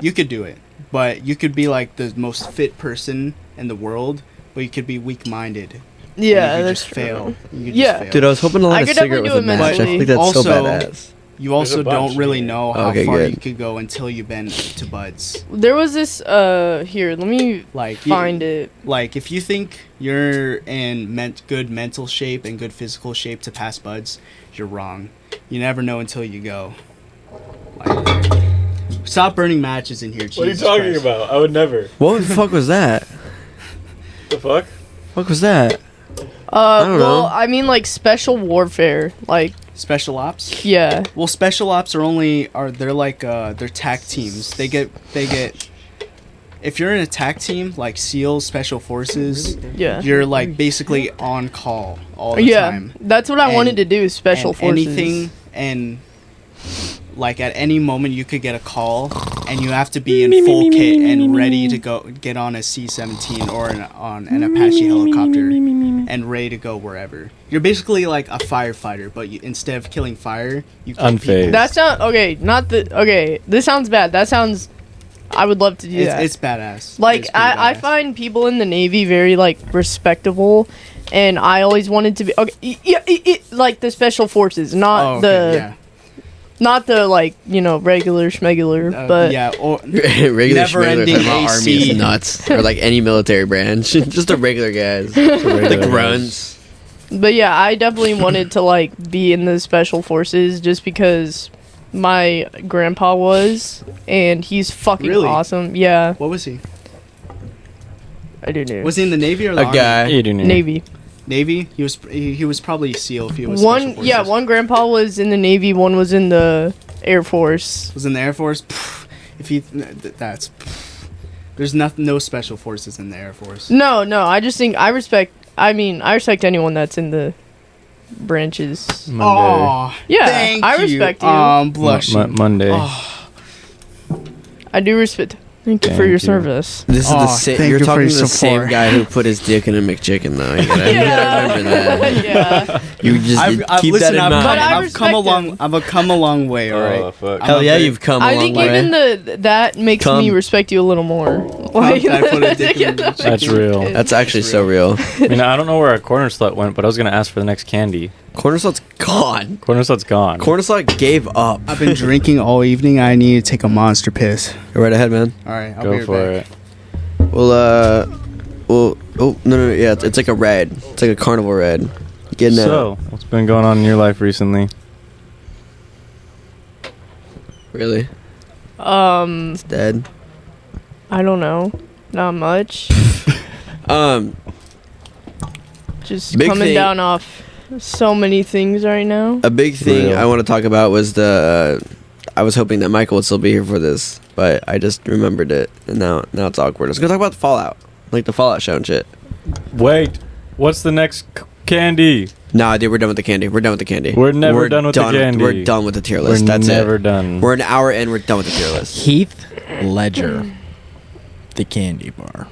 you could do it. But you could be like the most fit person in the world, but you could be weak-minded. Yeah, you could that's just true. fail. You could Yeah. just fail. Dude, I was hoping to light I a could cigarette definitely with a do it match. I mentally. think that's so Also- badass. You also There's a bunch don't really here. know how Okay, far good. you could go until you've been to buds. There was this here, let me Like find it. Like if you think you're in good mental shape and good physical shape to pass buds, you're wrong. You never know until you go. Like, stop burning matches in here. What are you Jesus talking Christ. about? I would never. What the fuck was that? The fuck? What was that? don't Well, know. I mean like special warfare. Like, Special ops? yeah. Well, special ops they're like they're tag teams. They get if you're an attack team like SEAL Special Forces, Yeah. you're like basically on call all the Yeah. time. That's what I And- wanted to do. Special and forces. anything and like at any moment you could get a call and you have to be in full kit and ready to go get on a C-17 or on an Apache helicopter and ready to go wherever. You're basically like a firefighter, but instead of killing fire, you kill Unfazed. people. That sound okay. Not the okay. This sounds bad. That sounds. I would love to do that. It's badass. Like It's pretty I badass. find people in the Navy very like respectable, and I always wanted to be okay. Like the special forces, not Oh, okay, the yeah. not the like regular schmegular, but yeah, or Regular Never-ending schmegular, my army AC. is nuts. Or like any military branch. Just the regular guys. The grunts. But yeah, I definitely wanted to like be in the special forces just because my grandpa was, and he's fucking Really? awesome. Yeah, what was he? I do know. Was he in the Navy or the A Army? guy. You do need. Navy. Navy? He was probably SEAL if he was Special One, yeah, Forces. one grandpa was in the Navy, one was in the Air Force. Was in the Air Force. Pff, if he that's pff. There's no Special Forces in the Air Force. No, I just think I respect. I mean, I respect anyone that's in the branches. Monday. Aw, Yeah, thank I respect you. Blushing. Monday. Oh, I do respect. Thank you for Thank your you. service. This is Aw, the same. thank You're you for talking to your the same support. guy who put his dick in a McChicken, though. You gotta remember that. Yeah. You just keep listen, that in But mind. I I've come respect along. him. I've come a long way. All right. Oh, fuck. I'm Hell a yeah, very- you've come a I long think way. even that makes me Come. respect you a little more. Like, I put a dick in the That's real. That's actually so real. I mean, I don't know where our corner slut went, but I was gonna ask for the next candy. Corner slot's gone. Corner slut's gone. Corner slot gave up. I've been drinking all evening. I need to take a monster piss. Go right ahead, man. All right, I'll Go be for right back. it. Oh, no, yeah, it's like a red. It's like a carnival red. Getting So, what's been going on in your life recently? Really? um, It's dead. I don't know, not much. Just Big coming thing- down off so many things right now. A big thing Real. I want to talk about was I was hoping that Michael would still be here for this, but I just remembered it, and now it's awkward. Let's go talk about the Fallout, like the Fallout show and shit. Wait, what's the next candy? Nah, dude, we're done with the candy. We're done with the candy. We're never done with the candy. We're done with the tier We're list. That's never it. done. We're an hour in. We're done with the tier list. Heath Ledger, the candy bar.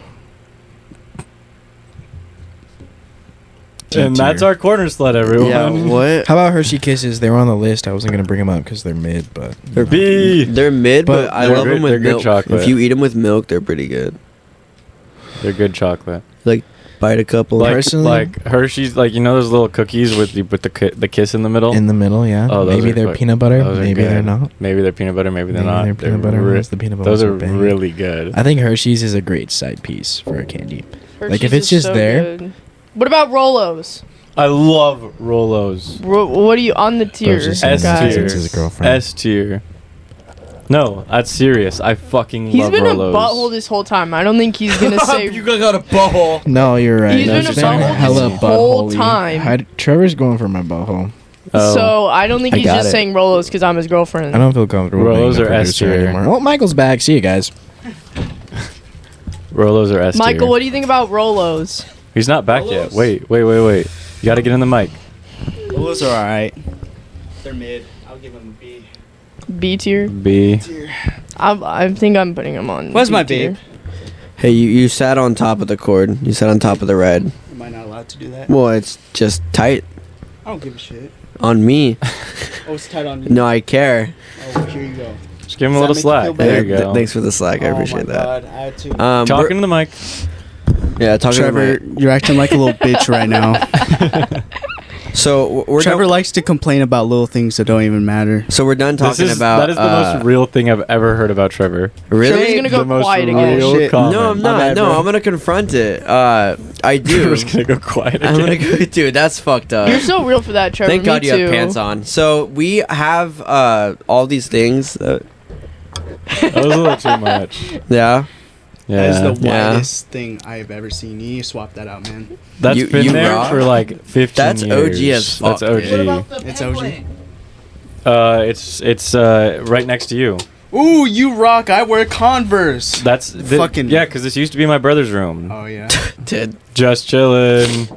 and that's our corner slut, everyone. Yeah, what? How about Hershey Kisses? They were on the list. I wasn't gonna bring them up because they're mid, but They're B. They're mid, but But I they're love good- them with they're good milk. chocolate. If you eat them with milk, they're pretty good. They're good chocolate. Like bite a couple. Like, Personally- like Hershey's, like those little cookies with the kiss in the middle. in the middle, yeah. Oh, those Maybe are they're fuck- peanut butter. those are Maybe they're good. not. Maybe they're peanut butter. Maybe they're Maybe not. they're peanut butter. Ones, the peanut Those butter are ones bang. really good. I think Hershey's is a great side piece for a candy. Like, if Hershey's it's is just so there- good. What about Rolos? I love Rolos. What are you on the tier? Those are S some guys? tier. nonsense as a girlfriend. S tier. No, that's serious. I fucking He's love been Rolos. a butthole this whole time. I don't think he's gonna say. got a butthole. No, you're right. He's been There's a butthole hella this whole butthole-y. time. Trevor's going for my butthole. Oh. So I don't think I he's got just it. saying Rolos because I'm his girlfriend. I don't feel comfortable Rolos being the are S producer tier. anymore. Oh, Michael's back. See you guys. Rolos are S tier. Michael, what do you think about Rolos? He's not back yet. Wait. You gotta get in the mic. Those are all right. They're mid. I'll give them a B. B tier. B. I think I'm putting him on. Where's B my tier. babe? Hey, you sat on top of the cord. You sat on top of the red. Am I not allowed to do that? Well, it's just tight I don't give a shit. on me. Oh, it's tight on you. No, I care. Oh, here you go. Just give him a Does little that make you feel slack. better? There you go. Thanks for the slack. I appreciate oh my that. God, I had to. Talking we're- to the mic. Yeah, talking Trevor, about. you're acting like a little bitch right now. So we're Trevor done, likes to complain about little things that don't even matter. so we're done talking about. that is the most real thing I've ever heard about Trevor. Really? Trevor's gonna go The most quiet real again. Oh, shit. comment. No, I'm My not. bad, No, bro. I'm gonna confront it. I do. Trevor's gonna go quiet I'm gonna again. go. Dude, that's fucked up. You're so real for that, Trevor. Thank Me God you too. have pants on. So we have all these things. That was a little too much. Yeah. That is Yeah. the Yeah. widest thing I've ever seen. You need to swap that out, man. That's You- been you there rock. for like 15 That's years. OG as fuck, That's OG. dude. It's OG. It's right next to you. Ooh, you rock. I wear Converse. That's Fucking- yeah, because this used to be my brother's room. Oh, yeah. Did. Just chilling.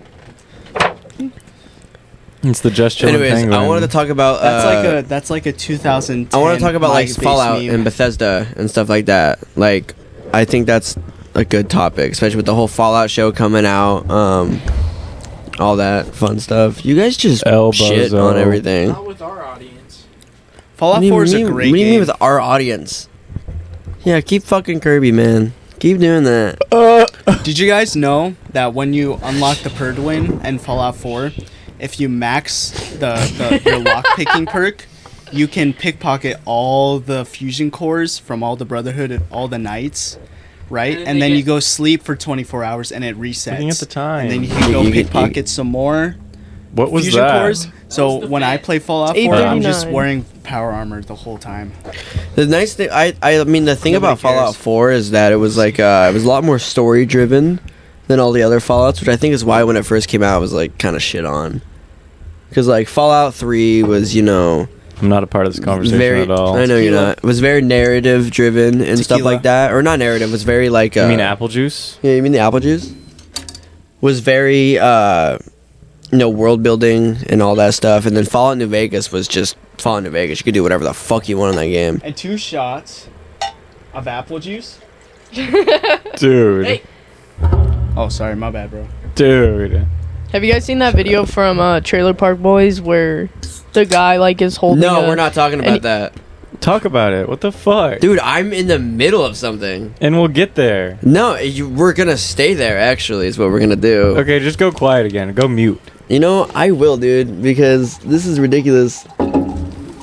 It's the just chilling Anyways, penguin. I wanted to talk about. That's like a 2010 I want to talk about like MySpace Fallout meme. and Bethesda and stuff like that. Like, I think that's a good topic, especially with the whole Fallout show coming out. All that fun stuff. You guys just shit Elbozo. on everything. Not with our audience. Fallout 4 is a great What do you game. mean with our audience? Yeah, keep fucking Kirby, man. Keep doing that. Did you guys know that when you unlock the Purduin and Fallout 4, if you max your lock-picking perk, you can pickpocket all the fusion cores from all the Brotherhood and all the knights, right? And then And they then you get- go sleep for 24 hours and it resets. Looking at the time. And then you can go You can- pickpocket some more What was fusion that? cores. So was the when I fit? play Fallout 4, I'm just 839. wearing power armor the whole time. The nice thing, I mean, the thing Nobody about Fallout cares. 4 is that it was like it was a lot more story driven than all the other Fallout's, which I think is why when it first came out, it was like kind of shit on. Because like Fallout 3 was, you know, I'm not a part of this conversation very. at all. I know you're Tequila. not. It was very narrative driven and stuff Tequila. like that, or not narrative. It was very like. You mean apple juice? Yeah, you mean the apple juice? Was very world building and all that stuff, and then Fallout New Vegas was just Fallout New Vegas. You could do whatever the fuck you want in that game. And 2 shots of apple juice. Dude. Hey. Oh, sorry, my bad, bro. Dude. Have you guys seen that video from Trailer Park Boys where the guy like is holding? No, we're not talking about and- that, Talk about it. What the fuck? dude. I'm in the middle of something. And we'll get there. No, we're gonna stay there. Actually, is what we're gonna do. Okay, just go quiet again. Go mute. You know, I will, dude, because this is ridiculous.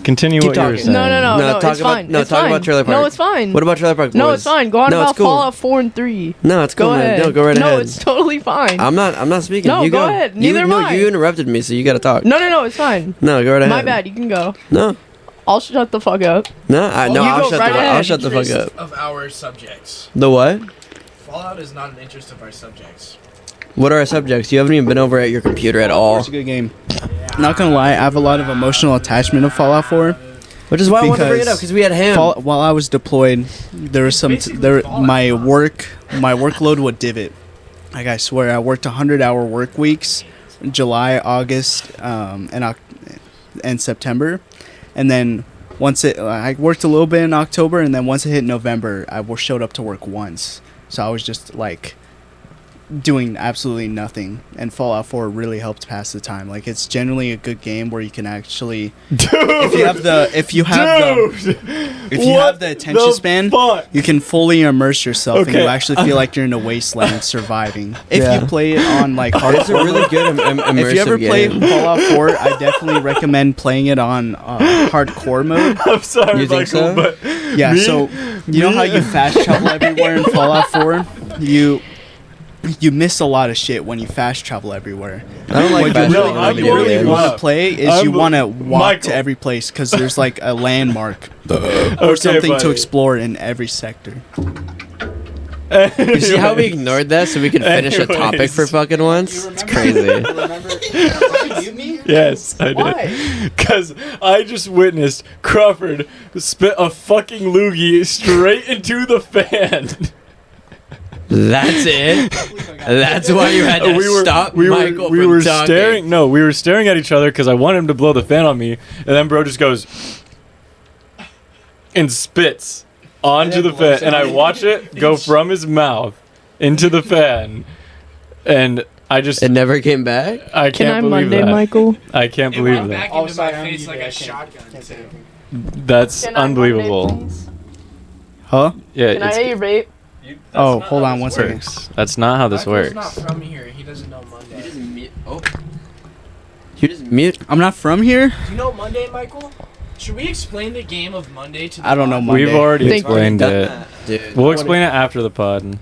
Continue Keep what you were talking. saying. No, talk it's about- fine. no, it's talk fine. about Trailer Park. No, it's fine. What about Trailer Park Boys? No, it's fine. Go on No, about it's cool. Fallout 4 and 3. No, it's cool, Go man. ahead. No, go right No, ahead. it's totally fine. I'm not speaking. No, you go ahead. You, Neither am no, I. you interrupted me, so you gotta talk. No, it's fine. No, go right ahead. My bad. You can go. No, I'll shut the fuck up. no, You I'll go shut right the ahead. I'll shut the fuck Interest up. Of our subjects. The what? Fallout is not an interest of our subjects. What are our subjects? You haven't even been over at your computer at all, It's a good game. Not gonna lie, I have a lot of emotional attachment of Fallout 4. which is why I wanted to bring it Because up because we had him. While I was deployed, there was my workload would divot. Like I swear, I worked 100-hour work weeks, July, August, and September, and then I worked a little bit in October, and then once it hit November, I showed up to work once. So I was just like doing absolutely nothing, and Fallout 4 really helped pass the time. Like, it's generally a good game where you can actually, if you have the attention span, you can fully immerse yourself and you Okay. actually feel like you're in a wasteland surviving. If Yeah. you play it on like It's a hardcore, really good immersive if you ever play game. Fallout 4, I definitely recommend playing it on hardcore mode. I'm sorry, You think so? but Yeah, me- so you know how you fast travel everywhere in Fallout 4? You miss a lot of shit when you fast travel everywhere. I don't like What fast you traveling really, in what you video really games. want to play is I'm you want to walk Michael. to every place because there's like a landmark or Okay, something to buddy. explore in every sector. You see how we ignored that so we could finish a topic Anyways. for fucking once? It's crazy. Yes, I did. Because I just witnessed Crawford spit a fucking loogie straight into the fan. That's it. That's why you had to stop Michael we from were talking. staring. No, we were staring at each other because I wanted him to blow the fan on me, and then bro just goes and spits onto the fan, and I watch it go from his mouth into the fan, and I just It never came back. I Can I can't believe Monday, that. Michael? I can't It believe went that. back into my face like a shotgun, too. That's unbelievable. Huh? Yeah, Can I it's, hear you vape? Oh, hold on one second. works. That's not how this Michael's works. not from here. He doesn't know Monday. You just mute. I'm not from here. Do you know Monday, Michael? Should we explain the game of Monday to the I don't know pod? Monday. We've already Thank you. explained Done it. that, dude. We'll explain it after the pod.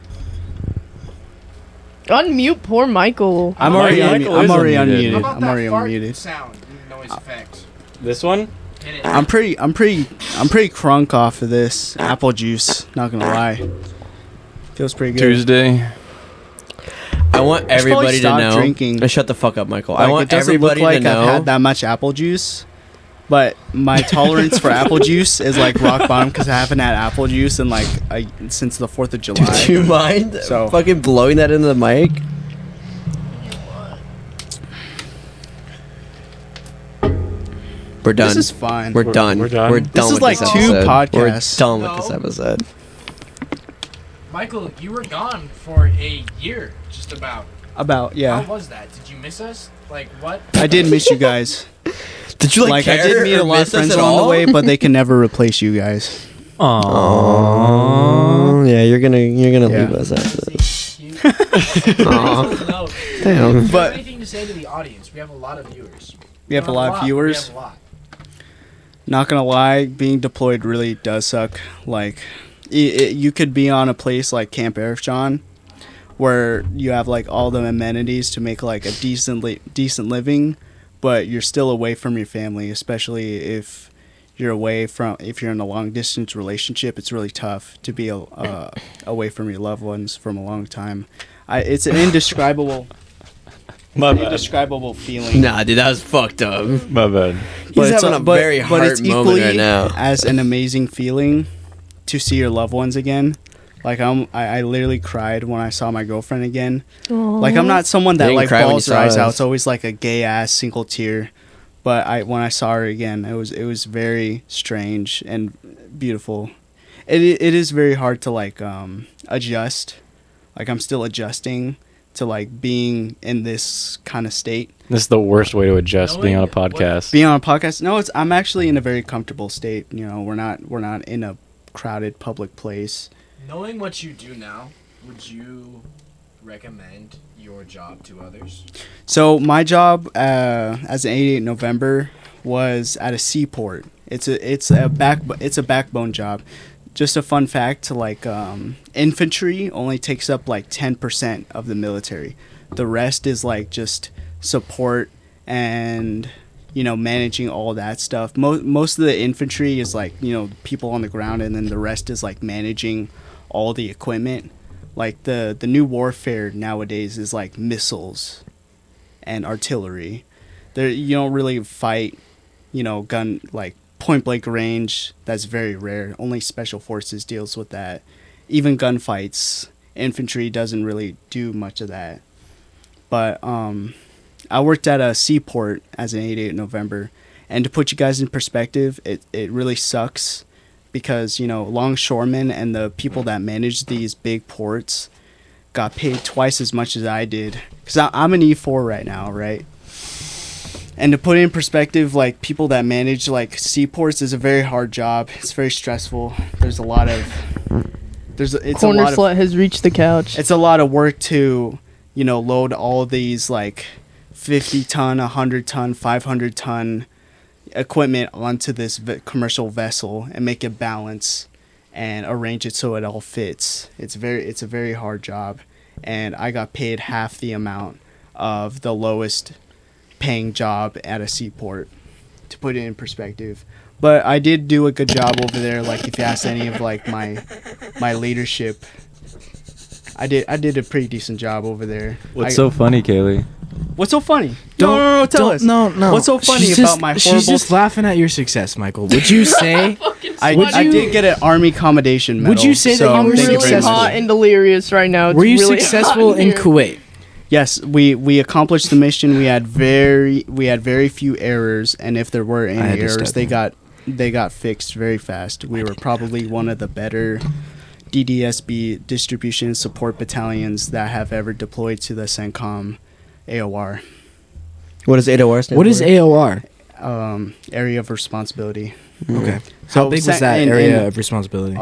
Unmute poor Michael. I'm already Michael is unmuted. unmuted. How about I'm already that fart unmuted. sound noise effect? This one? Hit it. I'm pretty crunk off of this apple juice. Not gonna lie, feels pretty good. Tuesday. I want I should probably everybody to stop know. drinking. Shut the fuck up, Michael. Like, I want it doesn't everybody look like to know. I've had that much apple juice, But my tolerance for apple juice is like rock bottom because I haven't had apple juice in like since the 4th of July. Do you mind So- fucking blowing that into the mic? We're done. This is fine. We're done. we're done. We're This done is with like this 2 episode. podcasts. We're done with No. this episode. Michael, you were gone for a year, just about. About, yeah. How was that? Did you miss us? Like, what? I did miss you guys. Did you Like, care I did meet or a lot of miss us friends at along the all? way, but they can never replace you guys. Aww. Oh, yeah, you're gonna Yeah. leave us after this. Cute. Aw. No. Damn. Do you have But- anything to say to the audience? We have a lot of viewers. We have a lot of viewers. We have a lot. Not gonna lie, being deployed really does suck. Like, you could be on a place like Camp Arifjan, where you have like all the amenities to make like a decent living, but you're still away from your family, especially if you're if you're in a long distance relationship. It's really tough to be away from your loved ones from a long time. It's an indescribable feeling. Nah, dude, that was fucked up. My bad. He's having a very hard moment right now. As an amazing feeling to see your loved ones again. Like I literally cried when I saw my girlfriend again. Like I'm not someone that Didn't like cry when you bawls her saw eyes out. us. It's always like a gay ass single tear. But when I saw her again, it was very strange and beautiful. It is very hard to like adjust. Like I'm still adjusting to like being in this kind of state. This is the worst way to adjust being on a podcast. Being on a podcast, no, I'm actually in a very comfortable state. You know, we're not in a crowded public place. Knowing what you do now, would you recommend your job to others? So my job as an 88 November was at a seaport. It's a backbone job. Just a fun fact, like infantry only takes up like 10% of the military. The rest is like just support and managing all that stuff. Most of the infantry is like people on the ground, and then the rest is like managing all the equipment. Like the new warfare nowadays is like missiles and artillery. There you don't really fight, gun like point blank range. That's very rare. Only special forces deals with that. Even gunfights, infantry doesn't really do much of that. But I worked at a seaport as an 88 November, and to put you guys in perspective, it really sucks because longshoremen and the people that manage these big ports got paid twice as much as I did. Because I'm an E4 right now, right? And to put it in perspective, like people that manage like seaports is a very hard job. It's very stressful. There's a lot of Corner slut has reached the couch. it's a lot of work to load all these like 50-ton, 100-ton, 500-ton equipment onto this commercial vessel and make it balance and arrange it so it all fits. It's a very hard job, and I got paid half the amount of the lowest paying job at a seaport, to put it in perspective. But I did do a good job over there. Like if you ask any of like my leadership, I did a pretty decent job over there. What's so funny, Kaylee? What's so funny? No, tell us. No. What's so funny She's about just- my horrible? She's just laughing at your success, Michael. Would you say? I did get an Army commendation medal. Would you say that so you were thank really very much. hot and delirious right now. It's Were you really successful hot in here. Kuwait? Yes, we accomplished the mission. We had very few errors, and if there were I any had to errors, step they got fixed very fast. We were probably one of the better DDSB distribution and support battalions that have ever deployed to the CENTCOM AOR, What does AOR stand What for? is AOR? area of responsibility. Okay. How big was that area of responsibility?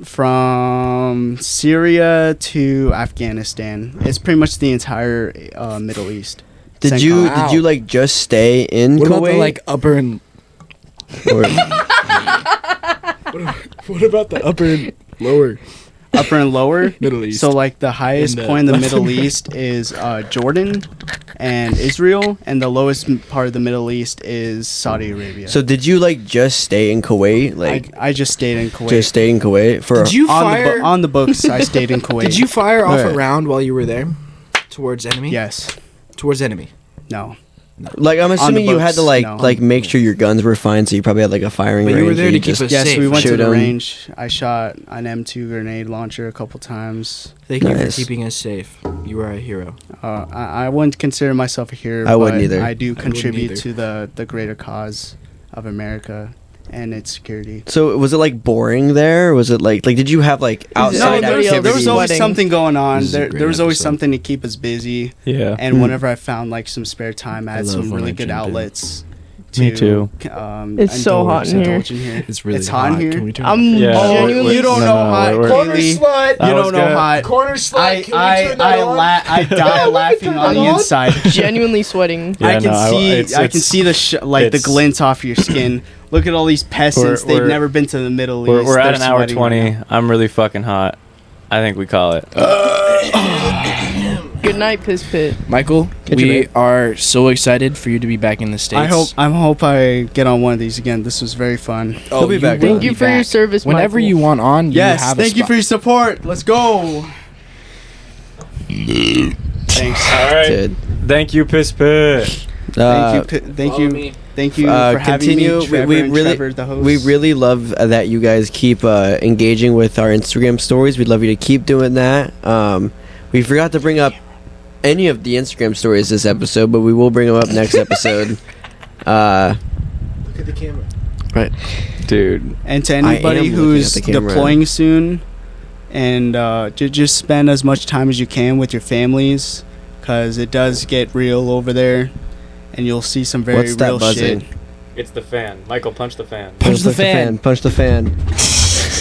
From Syria to Afghanistan. It's pretty much the entire Middle East. Did you Wow. did you like just stay in What about Kuwait? the like upper and Or- what about the upper and lower Upper and lower? Middle East? So like the highest In the point in the left Middle and right. East is Jordan and Israel, and the lowest part of the Middle East is Saudi Arabia. So did you like just stay in Kuwait? Like I just stayed in Kuwait. just stay in Kuwait for? Did you on fire? on the books, I stayed in Kuwait. Did you fire off a Alright. round while you were there? Towards enemy? Yes. Towards enemy. No. Like I'm assuming you had to boats, no. make sure your guns were fine, so you probably had like a firing But range. you were there and to keep just- us Yes, safe. we went to Shoot the 'em. range. I shot an M2 grenade launcher a couple times. Thank you for Nice. keeping us safe. You are a hero. I wouldn't consider myself a hero. I wouldn't but either. I do wouldn't contribute either. to the greater cause of America and its security. So was it like boring there? Or was it like did you have like outside everybody else there was activities? always sweating? something going on. This is a There great was always episode. something to keep us busy. Yeah. And Mm. whenever I found like some spare time, I had love some when really I good jump in. outlets. Me too. It's so hot in here. It's really It's hot in here. Can we turn I'm it Yeah. off? genuinely. You don't No, know no, hot. we're- Corner Kaylee. slut. You That was don't know good. hot. Corner slut. I Can we turn that on? I die laughing on the on? inside. genuinely sweating. Yeah, I can no, see I can it's- see the the it's- glint off your skin. Look at all these peasants. We're- They've never been to the Middle We're, East. we're at They're an hour sweating 20. right now. I'm really fucking hot. I think we call it. Good night, Piss Pit. Michael, Catch you, we mate. are so excited for you to be back in the States. I hope I get on one of these again. This was very fun. He'll be back. Thank will you be for your back. service, Whenever Michael. you want on, Yes, you have a thank you spot. for your support. Let's go. Thanks. All right. Dude. Thank you, Piss Pit. Thank you for having continue. me, Trevor, we and really, Trevor, the host. we really love that you guys keep engaging with our Instagram stories. We'd love you to keep doing that. We forgot to bring up any of the Instagram stories this episode, but we will bring them up next episode. Look at the camera. Right. Dude. And to I am anybody looking who's at the camera. deploying soon, and just spend as much time as you can with your families, because it does get real over there, and you'll see some very What's that real buzzing? shit. It's the fan. Michael, punch the fan. Punch the fan. Punch the fan.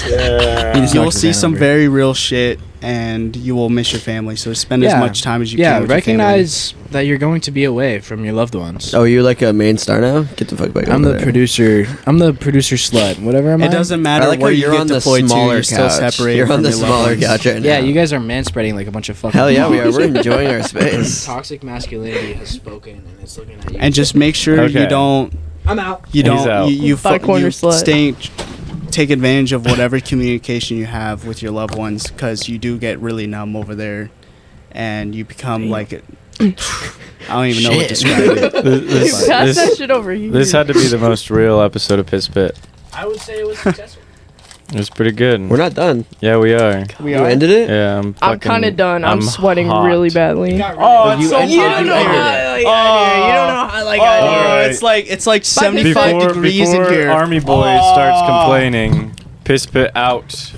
Yeah. He just You'll knocked his see hand some over. very real shit, and you will miss your family. So spend as Yeah. much time as you Yeah, can with your family. recognize that you're going to be away from your loved ones. Oh, you're like a main star now? Get the fuck back I'm over the there. producer. I'm the producer slut. Whatever am I? It doesn't I matter like how where you you're get on the deployed to. smaller You're still couch. separated You're on from the your loved smaller ones. couch right now. Yeah, you guys are man spreading like a bunch of fucking. Hell yeah, we are. dogs. We're enjoying our space. Toxic masculinity has spoken, and it's looking at you. And just make sure Okay. you don't I'm out. you He's don't out. you Bye, corner slut. take advantage of whatever communication you have with your loved ones, because you do get really numb over there, and you become like it. I don't even know what to Shit. describe it. This, Pass that this, shit over here. this had to be the most real episode of Piss Pit. I would say it was successful. It was pretty good. We're not done. Yeah, we are. We You are. ended it? Yeah, I'm kind of done. I'm sweating hot. really badly. Oh, it's You so ended hot it. in You here. ended it. You don't know how like Oh, Alright. it's like 75 Before degrees in here. Army Boys starts complaining, Piss Pit out.